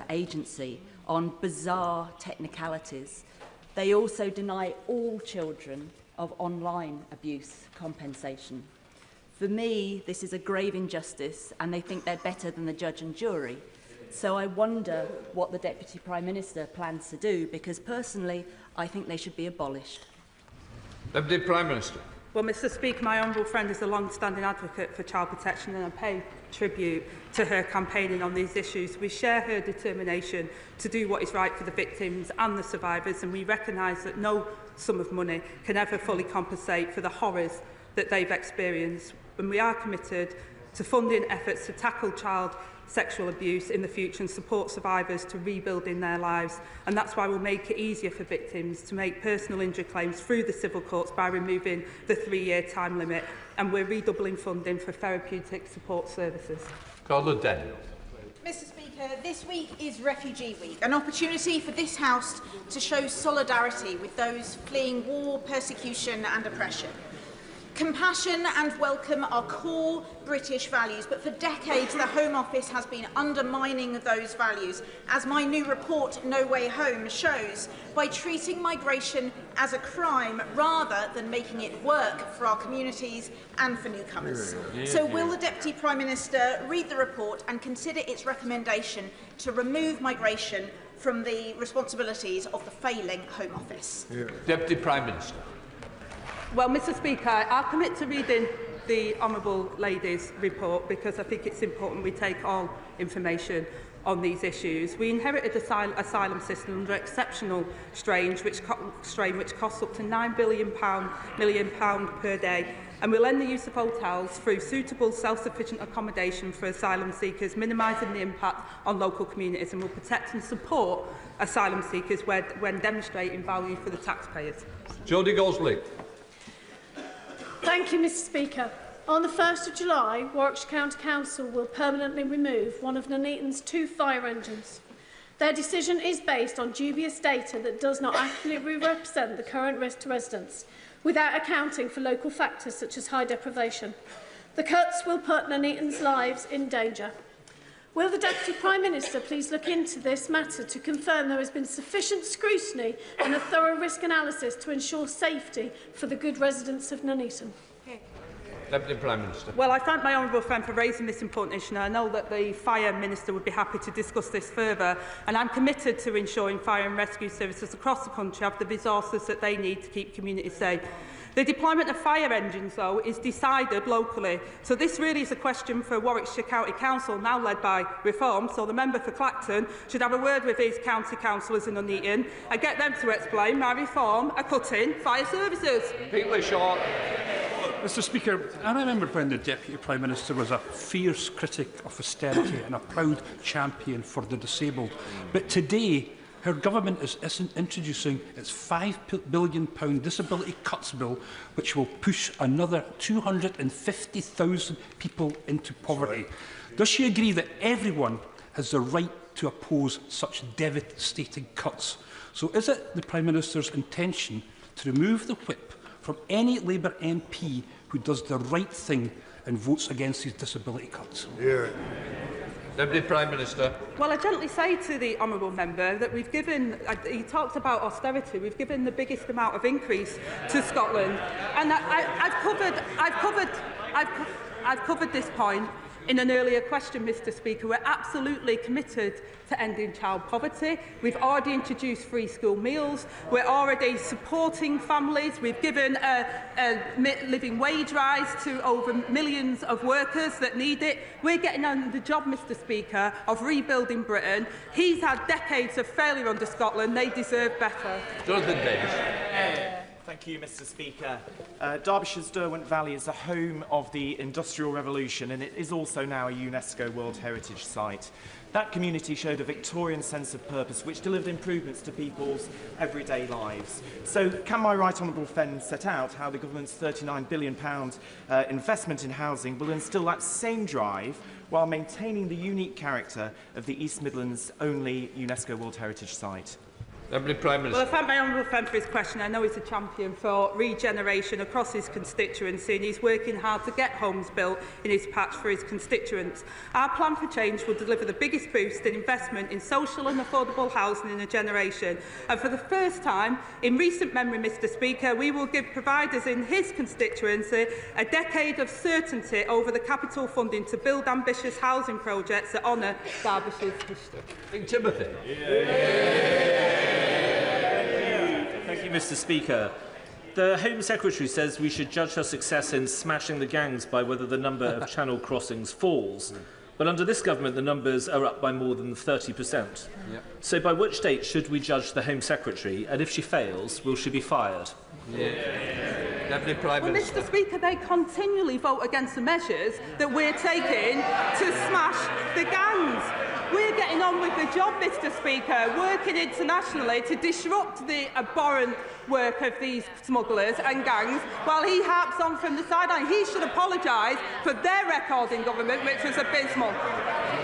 Agency on bizarre technicalities. They also deny all children of online abuse compensation. For me, this is a grave injustice, and they think they're better than the judge and jury. So I wonder what the Deputy Prime Minister plans to do, because personally, I think they should be abolished. Deputy Prime Minister. Well, Mr Speaker, my honourable friend is a long-standing advocate for child protection, and I pay tribute to her campaigning on these issues. We share her determination to do what is right for the victims and the survivors, and we recognise that no sum of money can ever fully compensate for the horrors that they've experienced. And we are committed to funding efforts to tackle child sexual abuse in the future and support survivors to rebuilding their lives. And that's why we'll make it easier for victims to make personal injury claims through the civil courts by removing the 3-year time limit. And we're redoubling funding for therapeutic support services. Carla Daniel. Mr Speaker, this week is Refugee Week, an opportunity for this House to show solidarity with those fleeing war, persecution and oppression. Compassion and welcome are core British values, but for decades the Home Office has been undermining those values, as my new report, No Way Home, shows, by treating migration as a crime rather than making it work for our communities and for newcomers. So will the Deputy Prime Minister read the report and consider its recommendation to remove migration from the responsibilities of the failing Home Office? Deputy Prime Minister. Well, Mr Speaker, I'll commit to reading the Honourable Lady's report, because I think it's important we take all information on these issues. We inherited an asylum system under exceptional strain, which costs up to £9 billion per day, and will end the use of hotels through suitable self-sufficient accommodation for asylum seekers, minimising the impact on local communities, and will protect and support asylum seekers when demonstrating value for the taxpayers. Jodie Gosley. Thank you, Mr Speaker. On the 1st of July, Warwickshire County Council will permanently remove one of Nuneaton's 2 fire engines. Their decision is based on dubious data that does not accurately represent the current risk to residents, without accounting for local factors such as high deprivation. The cuts will put Nuneaton's lives in danger. Will the Deputy Prime Minister please look into this matter to confirm there has been sufficient scrutiny and a thorough risk analysis to ensure safety for the good residents of Nuneaton? Deputy Prime Minister. Well, I thank my honourable friend for raising this important issue. I know that the Fire Minister would be happy to discuss this further, and I'm committed to ensuring fire and rescue services across the country have the resources that they need to keep communities safe. The deployment of fire engines, though, is decided locally. So this really is a question for Warwickshire County Council, now led by Reform. So the member for Clacton should have a word with his county councillors in Nuneaton and get them to explain why Reform are cutting fire services. Peter Shaw. Mr Speaker, I remember when the Deputy Prime Minister was a fierce critic of austerity and a proud champion for the disabled. But today, her government is introducing its £5 billion disability cuts bill, which will push another 250,000 people into poverty. Does she agree that everyone has the right to oppose such devastating cuts? So is it the Prime Minister's intention to remove the whip from any Labour MP who does the right thing and votes against these disability cuts? Yeah. Deputy Prime Minister. Well, I gently say to the honourable member that we've given, he talked about austerity, we've given the biggest amount of increase to Scotland. And I've covered this point in an earlier question, Mr Speaker. We're absolutely committed to ending child poverty. We've already introduced free school meals. We're already supporting families. We've given a living wage rise to over millions of workers that need it. We're getting on the job, Mr Speaker, of rebuilding Britain. He's had decades of failure under Scotland. They deserve better. Jonathan Davis. Thank you, Mr Speaker. Derbyshire's Derwent Valley is the home of the Industrial Revolution, and it is also now a UNESCO World Heritage Site. That community showed a Victorian sense of purpose which delivered improvements to people's everyday lives. So can my right honourable friend set out how the government's £39 billion investment in housing will instil that same drive while maintaining the unique character of the East Midlands' only UNESCO World Heritage Site? Deputy Prime Minister. Well, I thank my honourable friend for his question. I know he's a champion for regeneration across his constituency, and he's working hard to get homes built in his patch for his constituents. Our plan for change will deliver the biggest boost in investment in social and affordable housing in a generation. And for the first time in recent memory, Mr Speaker, we will give providers in his constituency a decade of certainty over the capital funding to build ambitious housing projects that honour Derbyshire's history. King Timothy. Thank you, Mr Speaker. The Home Secretary says we should judge her success in smashing the gangs by whether the number of channel crossings falls. But under this government, the numbers are up by more than 30%. Yep. So by which date should we judge the Home Secretary? And if she fails, will she be fired? Deputy Prime Minister. Mr Speaker, they continually vote against the measures that we're taking to smash the gangs. We're getting on with the job, Mr Speaker, working internationally to disrupt the abhorrent work of these smugglers and gangs, while he harps on from the sideline. He should apologise for their record in government, which was abysmal.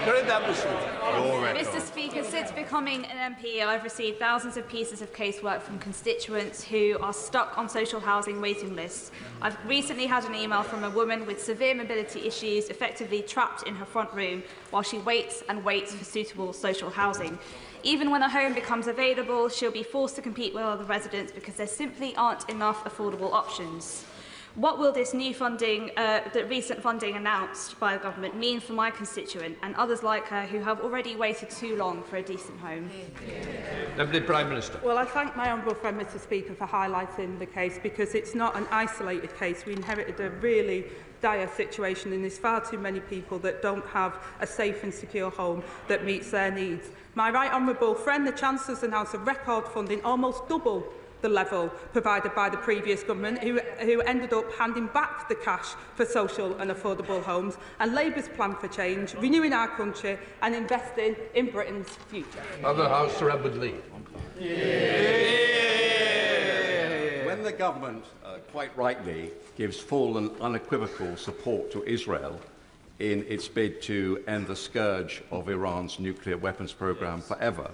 Mr Speaker, since becoming an MP, I've received thousands of pieces of casework from constituents who are stuck on social housing waiting lists. I've recently had an email from a woman with severe mobility issues, effectively trapped in her front room while she waits and waits for suitable social housing. Even when a home becomes available, she'll be forced to compete with other residents because there simply aren't enough affordable options. What will this new funding, the recent funding announced by the government, mean for my constituent and others like her who have already waited too long for a decent home? Deputy Prime Minister. Well, I thank my honourable friend, Mr Speaker, for highlighting the case, because it's not an isolated case. We inherited a really dire situation, and there's far too many people that don't have a safe and secure home that meets their needs. My right honourable friend, the Chancellor's announced a record funding, almost double the level provided by the previous government, who ended up handing back the cash for social and affordable homes, and Labour's plan for change, renewing our country and investing in Britain's future. Other House to Edward Lee. When the government, quite rightly, gives full and unequivocal support to Israel in its bid to end the scourge of Iran's nuclear weapons programme forever,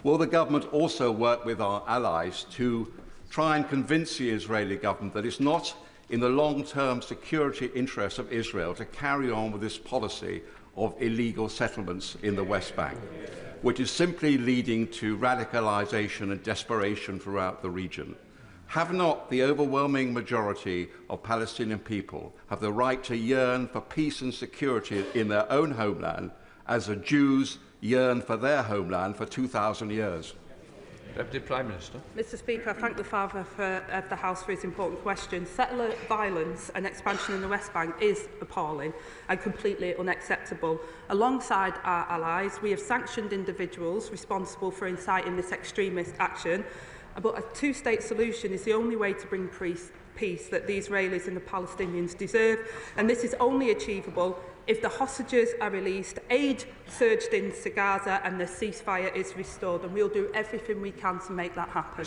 will the government also work with our allies to try and convince the Israeli government that it's not in the long-term security interests of Israel to carry on with this policy of illegal settlements in the West Bank, which is simply leading to radicalisation and desperation throughout the region? Have not the overwhelming majority of Palestinian people have the right to yearn for peace and security in their own homeland, as the Jews yearn for their homeland for 2,000 years? Deputy Prime Minister. Mr Speaker, I thank the father of the House for his important question. Settler violence and expansion in the West Bank is appalling and completely unacceptable. Alongside our allies, we have sanctioned individuals responsible for inciting this extremist action, but a two-state solution is the only way to bring peace peace that the Israelis and the Palestinians deserve, and this is only achievable if the hostages are released, aid surged into Gaza and the ceasefire is restored, and we'll do everything we can to make that happen.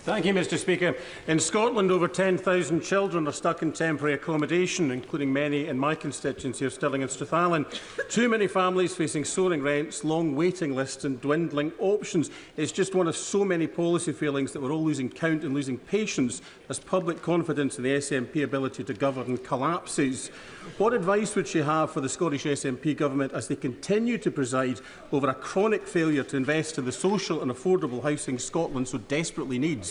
Thank you, Mr Speaker. In Scotland, over 10,000 children are stuck in temporary accommodation, including many in my constituency of Stirling and Strathallan. Too many families facing soaring rents, long waiting lists and dwindling options. It's just one of so many policy failings that we're all losing count and losing patience as public confidence in the SNP ability to govern collapses. What advice would she have for the Scottish SNP government as they continue to preside over a chronic failure to invest in the social and affordable housing Scotland so desperately needs?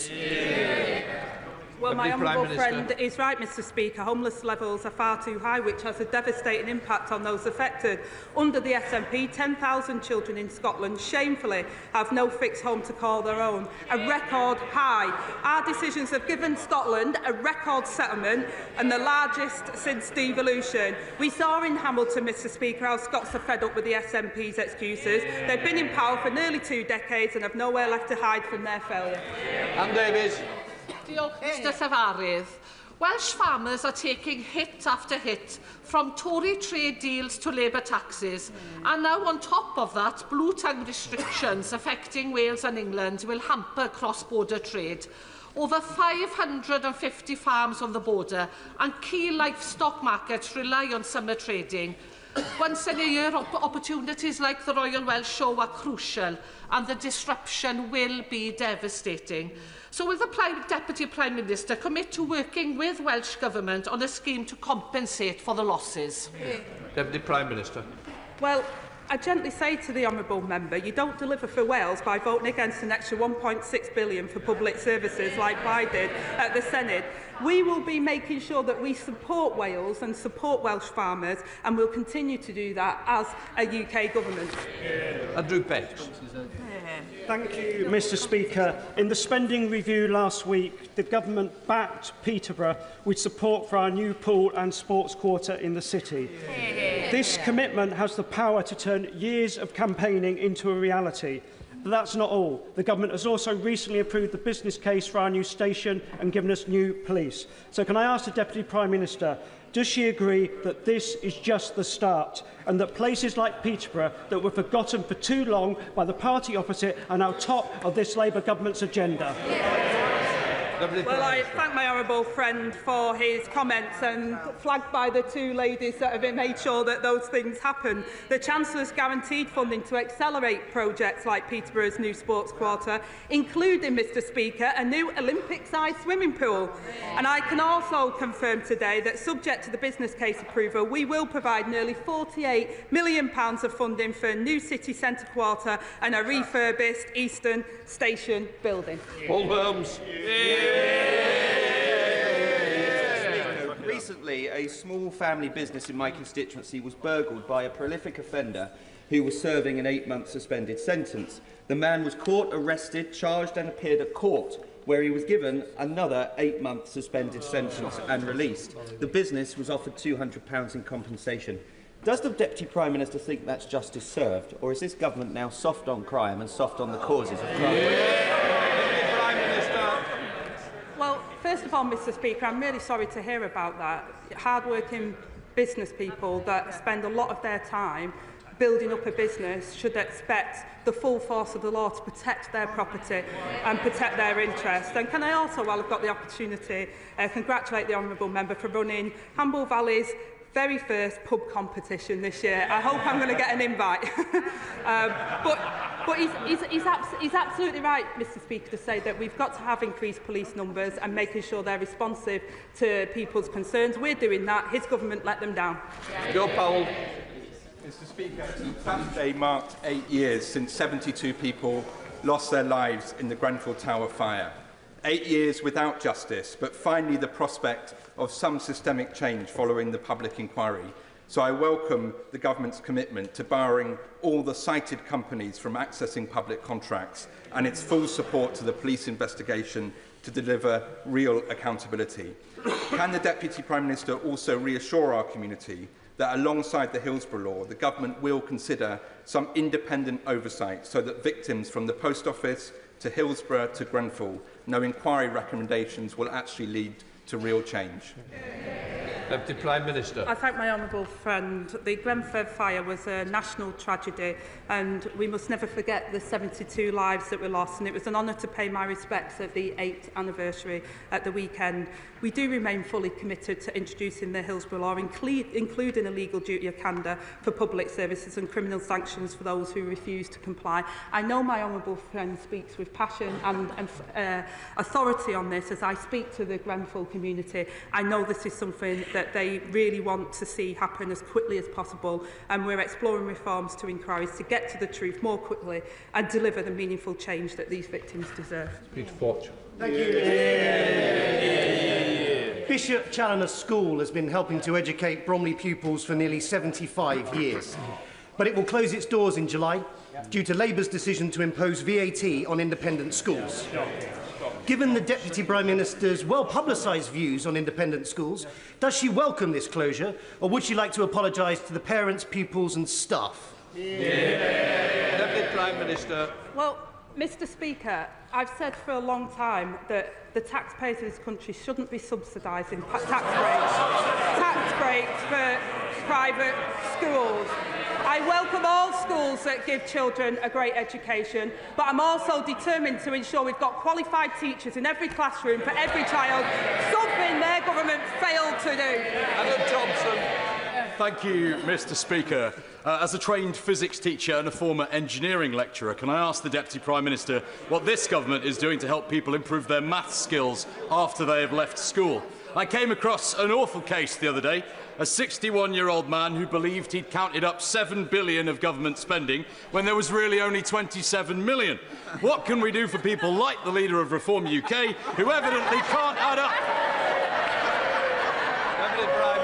Well, my honourable friend is right, Mr Speaker. Homeless levels are far too high, which has a devastating impact on those affected. Under the SNP, 10,000 children in Scotland shamefully have no fixed home to call their own, a record high. Our decisions have given Scotland a record settlement and the largest since devolution. We saw in Hamilton, Mr Speaker, how Scots are fed up with the SNP's excuses. They've been in power for nearly 2 decades and have nowhere left to hide from their failure. Anne Davies. Diolch, Mr Llefarydd. Welsh farmers are taking hit after hit, from Tory trade deals to Labour taxes. And now, on top of that, blue tongue restrictions affecting Wales and England will hamper cross-border trade. Over 550 farms on the border and key livestock markets rely on summer trading. Once in a year, opportunities like the Royal Welsh Show are crucial, and the disruption will be devastating. So will the Deputy Prime Minister commit to working with Welsh Government on a scheme to compensate for the losses? Deputy Prime Minister. Well, I gently say to the honourable member, you don't deliver for Wales by voting against an extra £1.6 billion for public services like I did at the Senate. We will be making sure that we support Wales and support Welsh farmers, and we'll continue to do that as a UK government. Andrew Pence. Thank you, Mr Speaker. In the spending review last week, the government backed Peterborough with support for our new pool and sports quarter in the city. This commitment has the power to turn years of campaigning into a reality. But that's not all. The government has also recently approved the business case for our new station and given us new police. So can I ask the Deputy Prime Minister, does she agree that this is just the start and that places like Peterborough that were forgotten for too long by the party opposite are now top of this Labour government's agenda? Well, I thank my honourable friend for his comments, and flagged by the 2 ladies that have made sure that those things happen. The Chancellor's guaranteed funding to accelerate projects like Peterborough's new sports quarter, including, Mr Speaker, a new Olympic-sized swimming pool. And I can also confirm today that, subject to the business case approval, we will provide nearly £48 million of funding for a new city centre quarter and a refurbished Eastern Station building. Paul Holmes. Recently, a small family business in my constituency was burgled by a prolific offender who was serving an 8-month suspended sentence. The man was caught, arrested, charged and appeared at court, where he was given another 8-month suspended sentence and released. The business was offered £200 in compensation. Does the Deputy Prime Minister think that's justice served, or is this government now soft on crime and soft on the causes of crime? Well, first of all, Mr Speaker, I'm really sorry to hear about that. Hard-working business people that spend a lot of their time building up a business should expect the full force of the law to protect their property and protect their interests. And can I also, while I've got the opportunity, congratulate the honourable member for running Hamble Valley's very first pub competition this year. I hope I'm going to get an invite. But he's absolutely right, Mr Speaker, to say that we've got to have increased police numbers and making sure they're responsive to people's concerns. We're doing that. His government let them down. Joe Powell. Mr Speaker, Saturday marked 8 years since 72 people lost their lives in the Grenfell Tower fire. 8 years without justice, but finally the prospect of some systemic change following the public inquiry. So I welcome the government's commitment to barring all the cited companies from accessing public contracts and its full support to the police investigation to deliver real accountability. Can the Deputy Prime Minister also reassure our community that alongside the Hillsborough law, the government will consider some independent oversight so that victims from the Post Office to Hillsborough to Grenfell no inquiry recommendations will actually lead to real change. Deputy Prime Minister. I thank my honourable friend. The Grenfell fire was a national tragedy, and we must never forget the 72 lives that were lost, and it was an honour to pay my respects at the 8th anniversary at the weekend. We do remain fully committed to introducing the Hillsborough Law, including a legal duty of candour for public services and criminal sanctions for those who refuse to comply. I know my honourable friend speaks with passion and authority on this. As I speak to the Grenfell community, I know this is something that they really want to see happen as quickly as possible, and we're exploring reforms to inquiries to get to the truth more quickly and deliver the meaningful change that these victims deserve. Peter Fortune. Thank you. Bishop Challoner School has been helping to educate Bromley pupils for nearly 75 years. But it will close its doors in July due to Labour's decision to impose VAT on independent schools. Given the Deputy Prime Minister's well-publicised views on independent schools, does she welcome this closure, or would she like to apologise to the parents, pupils and staff? Deputy Prime Minister. Well, Mr Speaker, I've said for a long time that the taxpayers of this country shouldn't be subsidising tax breaks for private schools. I welcome all schools that give children a great education, but I'm also determined to ensure we've got qualified teachers in every classroom for every child, something their government failed to do. Alan Thompson. Thank you, Mr Speaker. As a trained physics teacher and a former engineering lecturer, can I ask the Deputy Prime Minister what this government is doing to help people improve their maths skills after they have left school? I came across an awful case the other day. A 61-year-old man who believed he'd counted up 7 billion of government spending when there was really only 27 million. What can we do for people like the leader of Reform UK, who evidently can't add up? Deputy Prime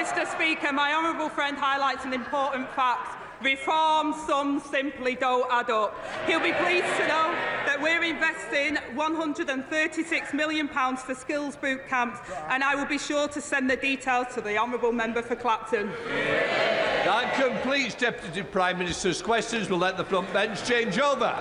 Minister. Mr Speaker, my honourable friend highlights an important fact. Reform sums simply don't add up. He'll be pleased to know that we're investing £136 million for skills boot camps, and I will be sure to send the details to the honourable member for Clapton. That completes Deputy Prime Minister's questions. We'll let the front bench change over.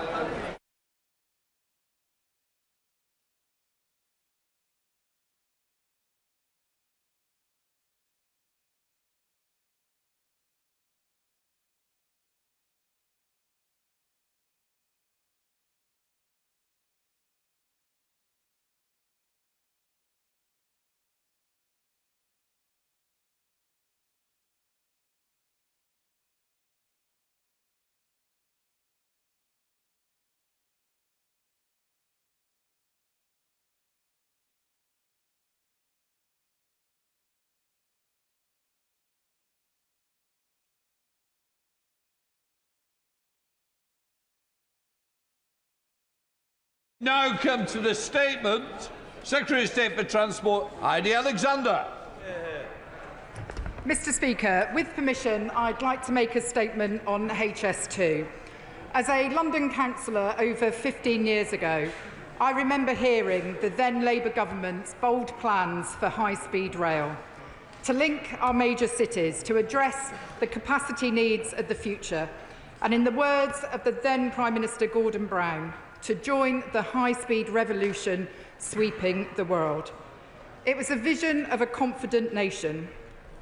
Now come to the statement. Secretary of State for Transport, Heidi Alexander. Mr Speaker, with permission, I'd like to make a statement on HS2. As a London councillor over 15 years ago, I remember hearing the then Labour government's bold plans for high-speed rail to link our major cities to address the capacity needs of the future, and in the words of the then Prime Minister Gordon Brown, to join the high-speed revolution sweeping the world. It was a vision of a confident nation,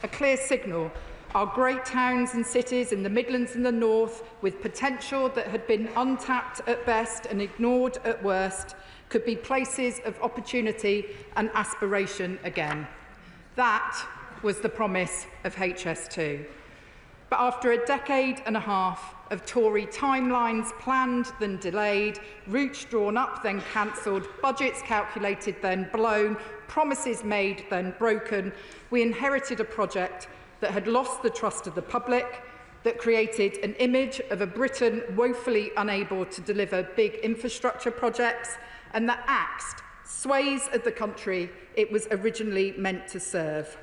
a clear signal our great towns and cities in the Midlands and the North, with potential that had been untapped at best and ignored at worst, could be places of opportunity and aspiration again. That was the promise of HS2. But after a decade and a half of Tory timelines planned then delayed, routes drawn up then cancelled, budgets calculated then blown, promises made then broken, we inherited a project that had lost the trust of the public, that created an image of a Britain woefully unable to deliver big infrastructure projects, and that axed swathes of the country it was originally meant to serve.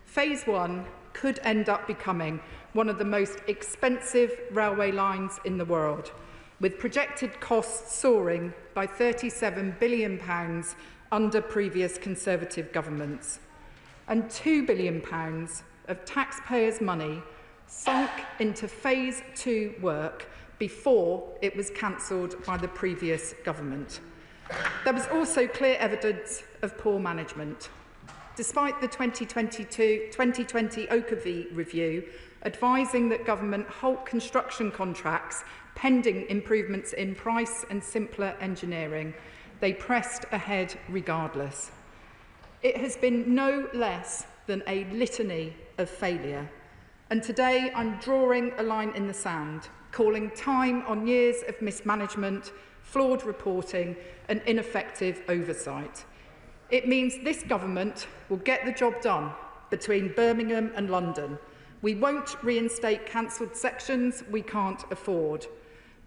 Phase 1 could end up becoming one of the most expensive railway lines in the world, with projected costs soaring by £37 billion under previous Conservative governments, and £2 billion of taxpayers' money sunk into Phase 2 work before it was cancelled by the previous government. There was also clear evidence of poor management. Despite the 2020 Okavi review advising that government halt construction contracts pending improvements in price and simpler engineering, they pressed ahead regardless. It has been no less than a litany of failure, and today I'm drawing a line in the sand, calling time on years of mismanagement, flawed reporting and ineffective oversight. It means this government will get the job done between Birmingham and London. We won't reinstate cancelled sections we can't afford,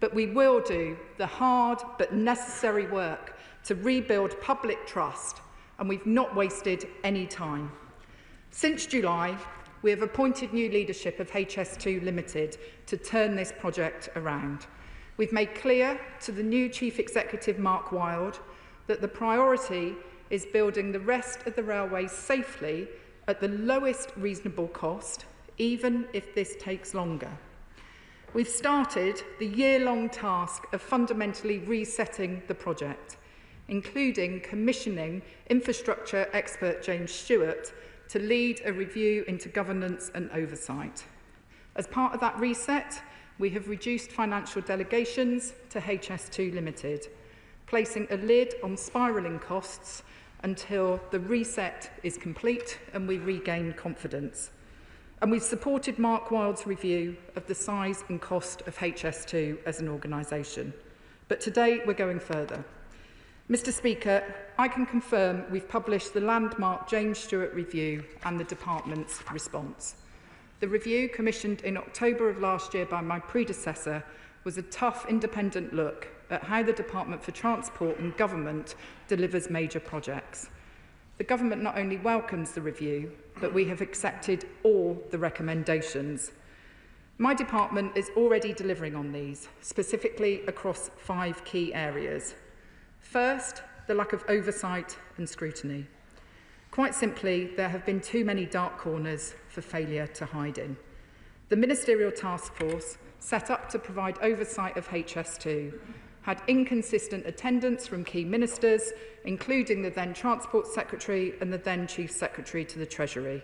but we will do the hard but necessary work to rebuild public trust, and we've not wasted any time. Since July, we have appointed new leadership of HS2 Limited to turn this project around. We've made clear to the new Chief Executive, Mark Wilde, that the priority is building the rest of the railway safely at the lowest reasonable cost, even if this takes longer. We've started the year-long task of fundamentally resetting the project, including commissioning infrastructure expert James Stewart to lead a review into governance and oversight. As part of that reset, we have reduced financial delegations to HS2 Limited, placing a lid on spiralling costs until the reset is complete and we regain confidence. And we've supported Mark Wilde's review of the size and cost of HS2 as an organisation. But today we're going further. Mr Speaker, I can confirm we've published the landmark James Stewart review and the department's response. The review, commissioned in October of last year by my predecessor, was a tough, independent look at how the Department for Transport and Government delivers major projects. The Government not only welcomes the review, but we have accepted all the recommendations. My department is already delivering on these, specifically across 5 key areas. First, the lack of oversight and scrutiny. Quite simply, there have been too many dark corners for failure to hide in. The Ministerial Task Force, set up to provide oversight of HS2, had inconsistent attendance from key ministers, including the then Transport Secretary and the then Chief Secretary to the Treasury.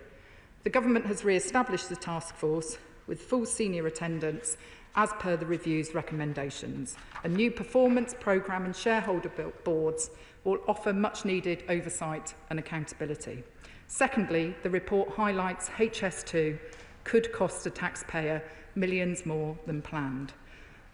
The Government has re-established the task force with full senior attendance as per the review's recommendations. A new performance programme and shareholder boards will offer much needed oversight and accountability. Secondly, the report highlights HS2 could cost the taxpayer millions more than planned.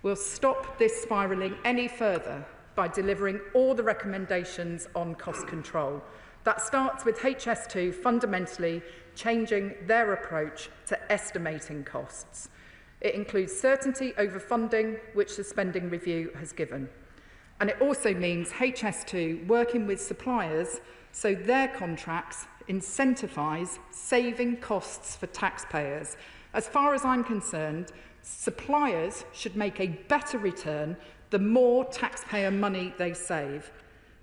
We'll stop this spiralling any further by delivering all the recommendations on cost control. That starts with HS2 fundamentally changing their approach to estimating costs. It includes certainty over funding, which the spending review has given. And it also means HS2 working with suppliers so their contracts incentivise saving costs for taxpayers. As far as I'm concerned, suppliers should make a better return the more taxpayer money they save.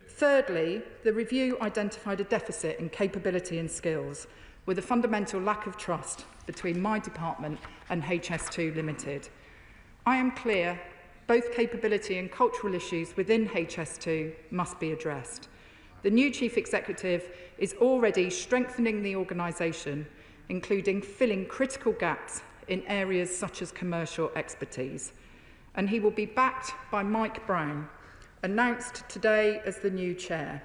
Thirdly, the review identified a deficit in capability and skills, with a fundamental lack of trust between my department and HS2 Limited. I am clear both capability and cultural issues within HS2 must be addressed. The new Chief Executive is already strengthening the organisation, including filling critical gaps in areas such as commercial expertise. And he will be backed by Mike Brown, announced today as the new chair.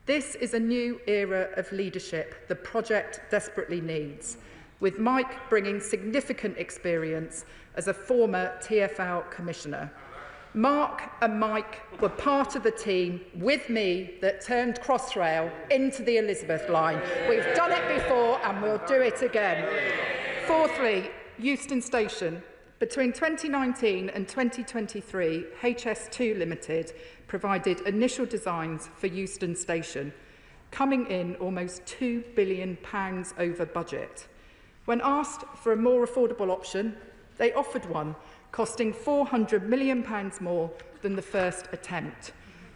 This is a new era of leadership the project desperately needs, with Mike bringing significant experience as a former TfL commissioner. Mark and Mike were part of the team with me that turned Crossrail into the Elizabeth line. We've done it before and we'll do it again. Fourthly, Euston Station. Between 2019 and 2023, HS2 Limited provided initial designs for Euston Station, coming in almost £2 billion over budget. When asked for a more affordable option, they offered one, costing £400 million more than the first attempt.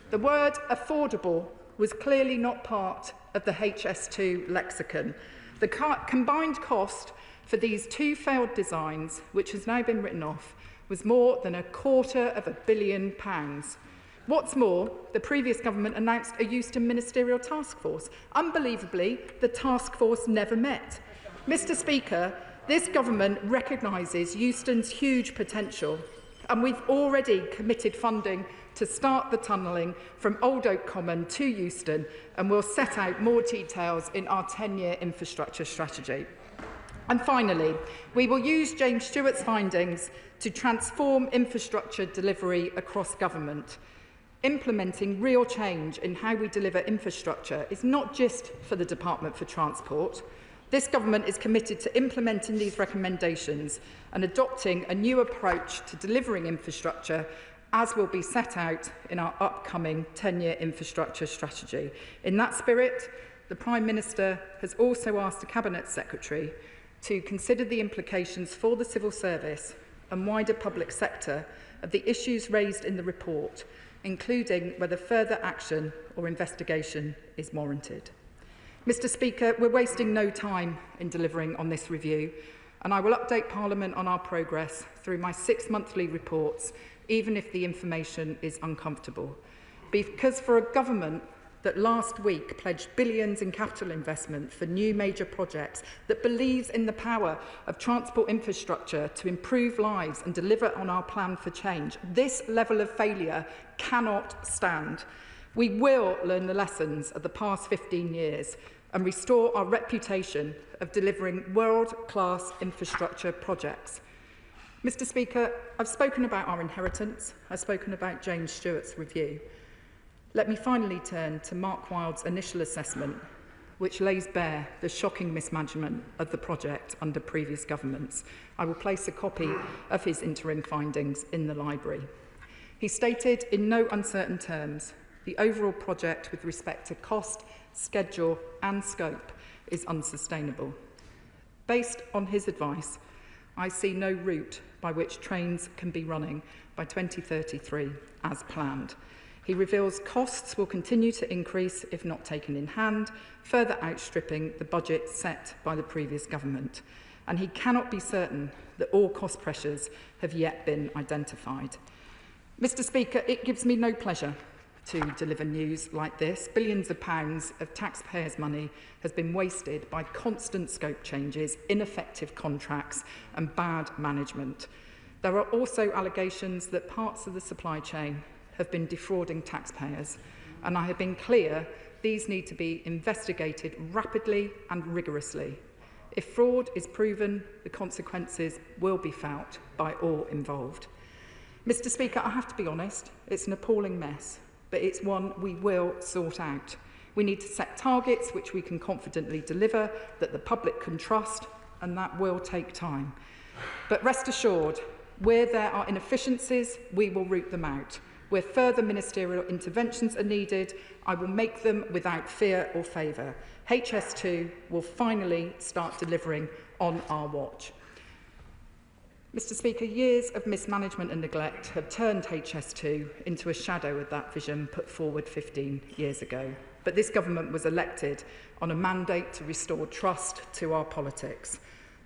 The word affordable was clearly not part of the HS2 lexicon. The combined cost for these 2 failed designs, which has now been written off, was more than £250 million. What's more, the previous government announced a Euston ministerial task force. Unbelievably, the task force never met. Mr. Speaker, this government recognises Euston's huge potential, and we've already committed funding to start the tunnelling from Old Oak Common to Euston, and we'll set out more details in our 10-year infrastructure strategy. And finally, we will use James Stewart's findings to transform infrastructure delivery across government. Implementing real change in how we deliver infrastructure is not just for the Department for Transport. This government is committed to implementing these recommendations and adopting a new approach to delivering infrastructure, as will be set out in our upcoming 10-year infrastructure strategy. In that spirit, the Prime Minister has also asked the Cabinet Secretary to consider the implications for the civil service and wider public sector of the issues raised in the report, including whether further action or investigation is warranted. Mr. Speaker, we're wasting no time in delivering on this review, and I will update Parliament on our progress through my 6 monthly reports, even if the information is uncomfortable. Because for a government that last week pledged billions in capital investment for new major projects, that believes in the power of transport infrastructure to improve lives and deliver on our plan for change, this level of failure cannot stand. We will learn the lessons of the past 15 years and restore our reputation of delivering world-class infrastructure projects. Mr. Speaker, I've spoken about our inheritance. I've spoken about James Stewart's review. Let me finally turn to Mark Wilde's initial assessment, which lays bare the shocking mismanagement of the project under previous governments. I will place a copy of his interim findings in the library. He stated in no uncertain terms, the overall project with respect to cost, schedule and scope is unsustainable. Based on his advice, I see no route by which trains can be running by 2033 as planned. He reveals costs will continue to increase if not taken in hand, further outstripping the budget set by the previous government. And he cannot be certain that all cost pressures have yet been identified. Mr. Speaker, it gives me no pleasure to deliver news like this. Billions of pounds of taxpayers' money has been wasted by constant scope changes, ineffective contracts and bad management. There are also allegations that parts of the supply chain have been defrauding taxpayers, and I have been clear these need to be investigated rapidly and rigorously. If fraud is proven, the consequences will be felt by all involved. Mr. Speaker, I have to be honest, it's an appalling mess, but it's one we will sort out. We need to set targets which we can confidently deliver, that the public can trust, and that will take time. But rest assured, where there are inefficiencies, we will root them out. Where further ministerial interventions are needed, I will make them without fear or favour. HS2 will finally start delivering on our watch. Mr. Speaker, years of mismanagement and neglect have turned HS2 into a shadow of that vision put forward 15 years ago. But this government was elected on a mandate to restore trust to our politics.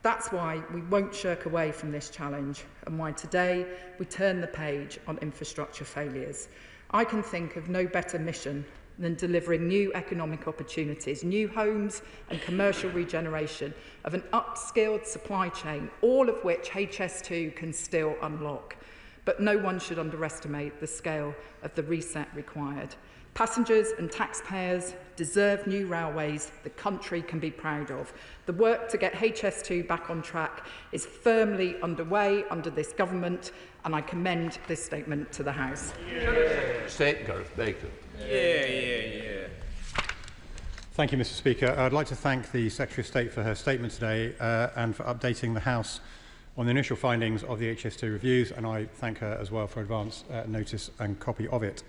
That's why we won't shirk away from this challenge and why today we turn the page on infrastructure failures. I can think of no better mission than delivering new economic opportunities, new homes and commercial regeneration of an upskilled supply chain, all of which HS2 can still unlock. But no one should underestimate the scale of the reset required. Passengers and taxpayers deserve new railways the country can be proud of. The work to get HS2 back on track is firmly underway under this government, and I commend this statement to the House. State Gareth Bacon. Thank you, Mr. Speaker. I'd like to thank the Secretary of State for her statement today and for updating the House on the initial findings of the HS2 reviews, and I thank her as well for advance notice and copy of it.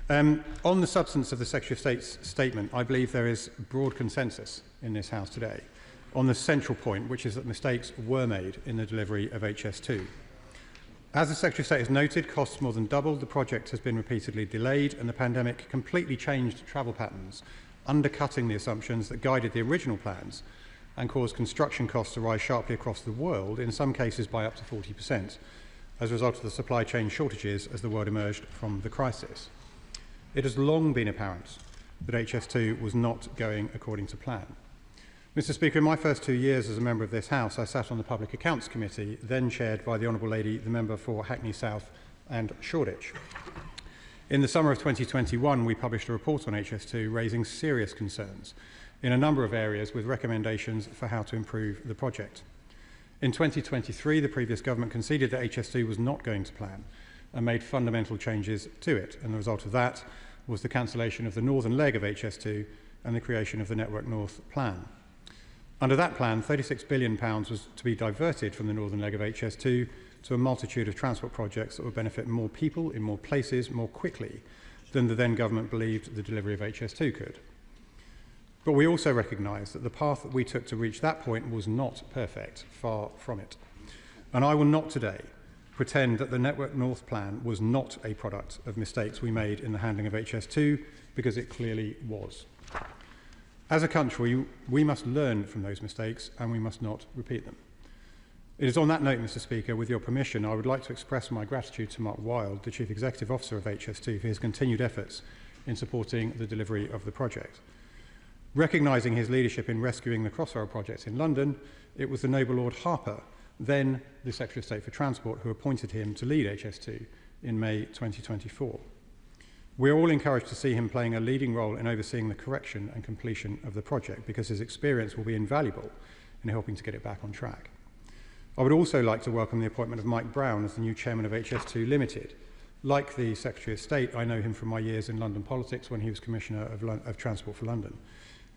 On the substance of the Secretary of State's statement, I believe there is broad consensus in this House today on the central point, which is that mistakes were made in the delivery of HS2. As the Secretary of State has noted, costs more than doubled, the project has been repeatedly delayed, and the pandemic completely changed travel patterns, undercutting the assumptions that guided the original plans and caused construction costs to rise sharply across the world, in some cases by up to 40%. as a result of the supply chain shortages as the world emerged from the crisis. It has long been apparent that HS2 was not going according to plan. Mr. Speaker, in my first 2 years as a member of this House, I sat on the Public Accounts Committee, then chaired by the Honourable Lady, the member for Hackney South and Shoreditch. In the summer of 2021, we published a report on HS2 raising serious concerns in a number of areas with recommendations for how to improve the project. In 2023, the previous government conceded that HS2 was not going to plan and made fundamental changes to it, and the result of that was the cancellation of the northern leg of HS2 and the creation of the Network North plan. Under that plan, £36 billion was to be diverted from the northern leg of HS2 to a multitude of transport projects that would benefit more people in more places more quickly than the then government believed the delivery of HS2 could. But we also recognise that the path that we took to reach that point was not perfect, far from it. And I will not today pretend that the Network North plan was not a product of mistakes we made in the handling of HS2, because it clearly was. As a country, we must learn from those mistakes and we must not repeat them. It is on that note, Mr. Speaker, with your permission, I would like to express my gratitude to Mark Wilde, the Chief Executive Officer of HS2, for his continued efforts in supporting the delivery of the project. Recognising his leadership in rescuing the Crossrail project in London, it was the Noble Lord Harper, then the Secretary of State for Transport, who appointed him to lead HS2 in May 2024. We are all encouraged to see him playing a leading role in overseeing the correction and completion of the project, because his experience will be invaluable in helping to get it back on track. I would also like to welcome the appointment of Mike Brown as the new chairman of HS2 Limited. Like the Secretary of State, I know him from my years in London politics when he was Commissioner of Transport for London.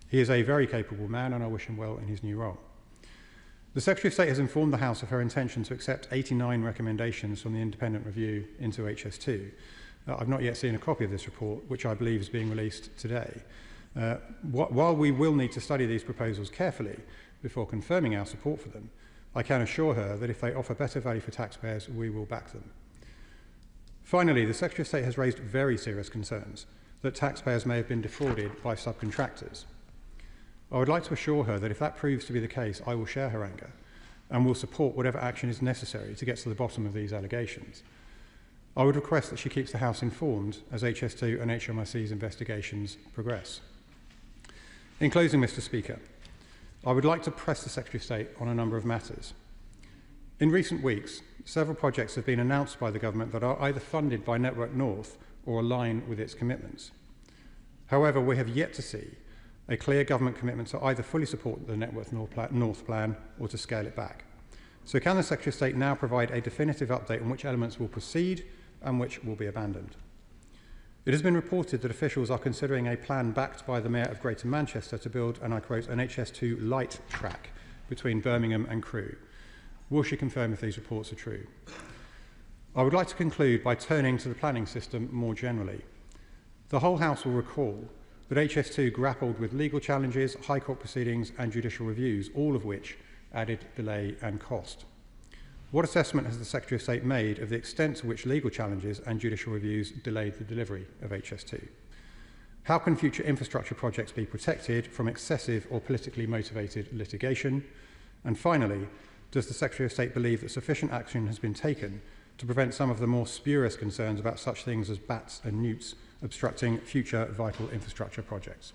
He is a very capable man, and I wish him well in his new role. The Secretary of State has informed the House of her intention to accept 89 recommendations from the independent review into HS2. I've not yet seen a copy of this report, which I believe is being released today. While we will need to study these proposals carefully before confirming our support for them, I can assure her that if they offer better value for taxpayers, we will back them. Finally, the Secretary of State has raised very serious concerns that taxpayers may have been defrauded by subcontractors. I would like to assure her that if that proves to be the case, I will share her anger and will support whatever action is necessary to get to the bottom of these allegations. I would request that she keeps the House informed as HS2 and HMRC's investigations progress. In closing, Mr. Speaker, I would like to press the Secretary of State on a number of matters. In recent weeks, several projects have been announced by the government that are either funded by Network North or align with its commitments. However, we have yet to see a clear government commitment to either fully support the Network North plan or to scale it back. So can the Secretary of State now provide a definitive update on which elements will proceed and which will be abandoned? It has been reported that officials are considering a plan backed by the Mayor of Greater Manchester to build, and I quote, an HS2 light track between Birmingham and Crewe. Will she confirm if these reports are true? I would like to conclude by turning to the planning system more generally. The whole House will recall that HS2 grappled with legal challenges, High Court proceedings and judicial reviews, all of which added delay and cost. What assessment has the Secretary of State made of the extent to which legal challenges and judicial reviews delayed the delivery of HS2? How can future infrastructure projects be protected from excessive or politically motivated litigation? And finally, does the Secretary of State believe that sufficient action has been taken to prevent some of the more spurious concerns about such things as bats and newts obstructing future vital infrastructure projects?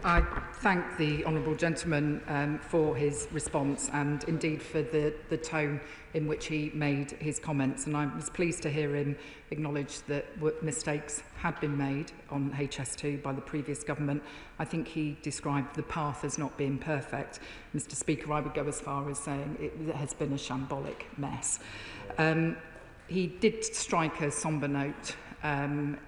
I thank the honourable gentleman for his response and indeed for the tone in which he made his comments, and I was pleased to hear him acknowledge that mistakes had been made on HS2 by the previous government. I think he described the path as not being perfect. Mr. Speaker, I would go as far as saying it has been a shambolic mess. He did strike a sombre note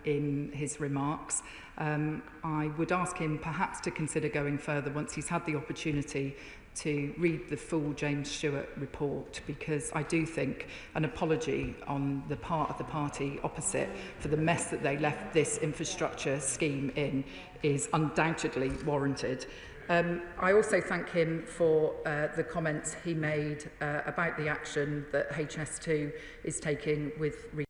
in his remarks. I would ask him perhaps to consider going further once he's had the opportunity to read the full James Stewart report, because I do think an apology on the part of the party opposite for the mess that they left this infrastructure scheme in is undoubtedly warranted. I also thank him for the comments he made about the action that HS2 is taking with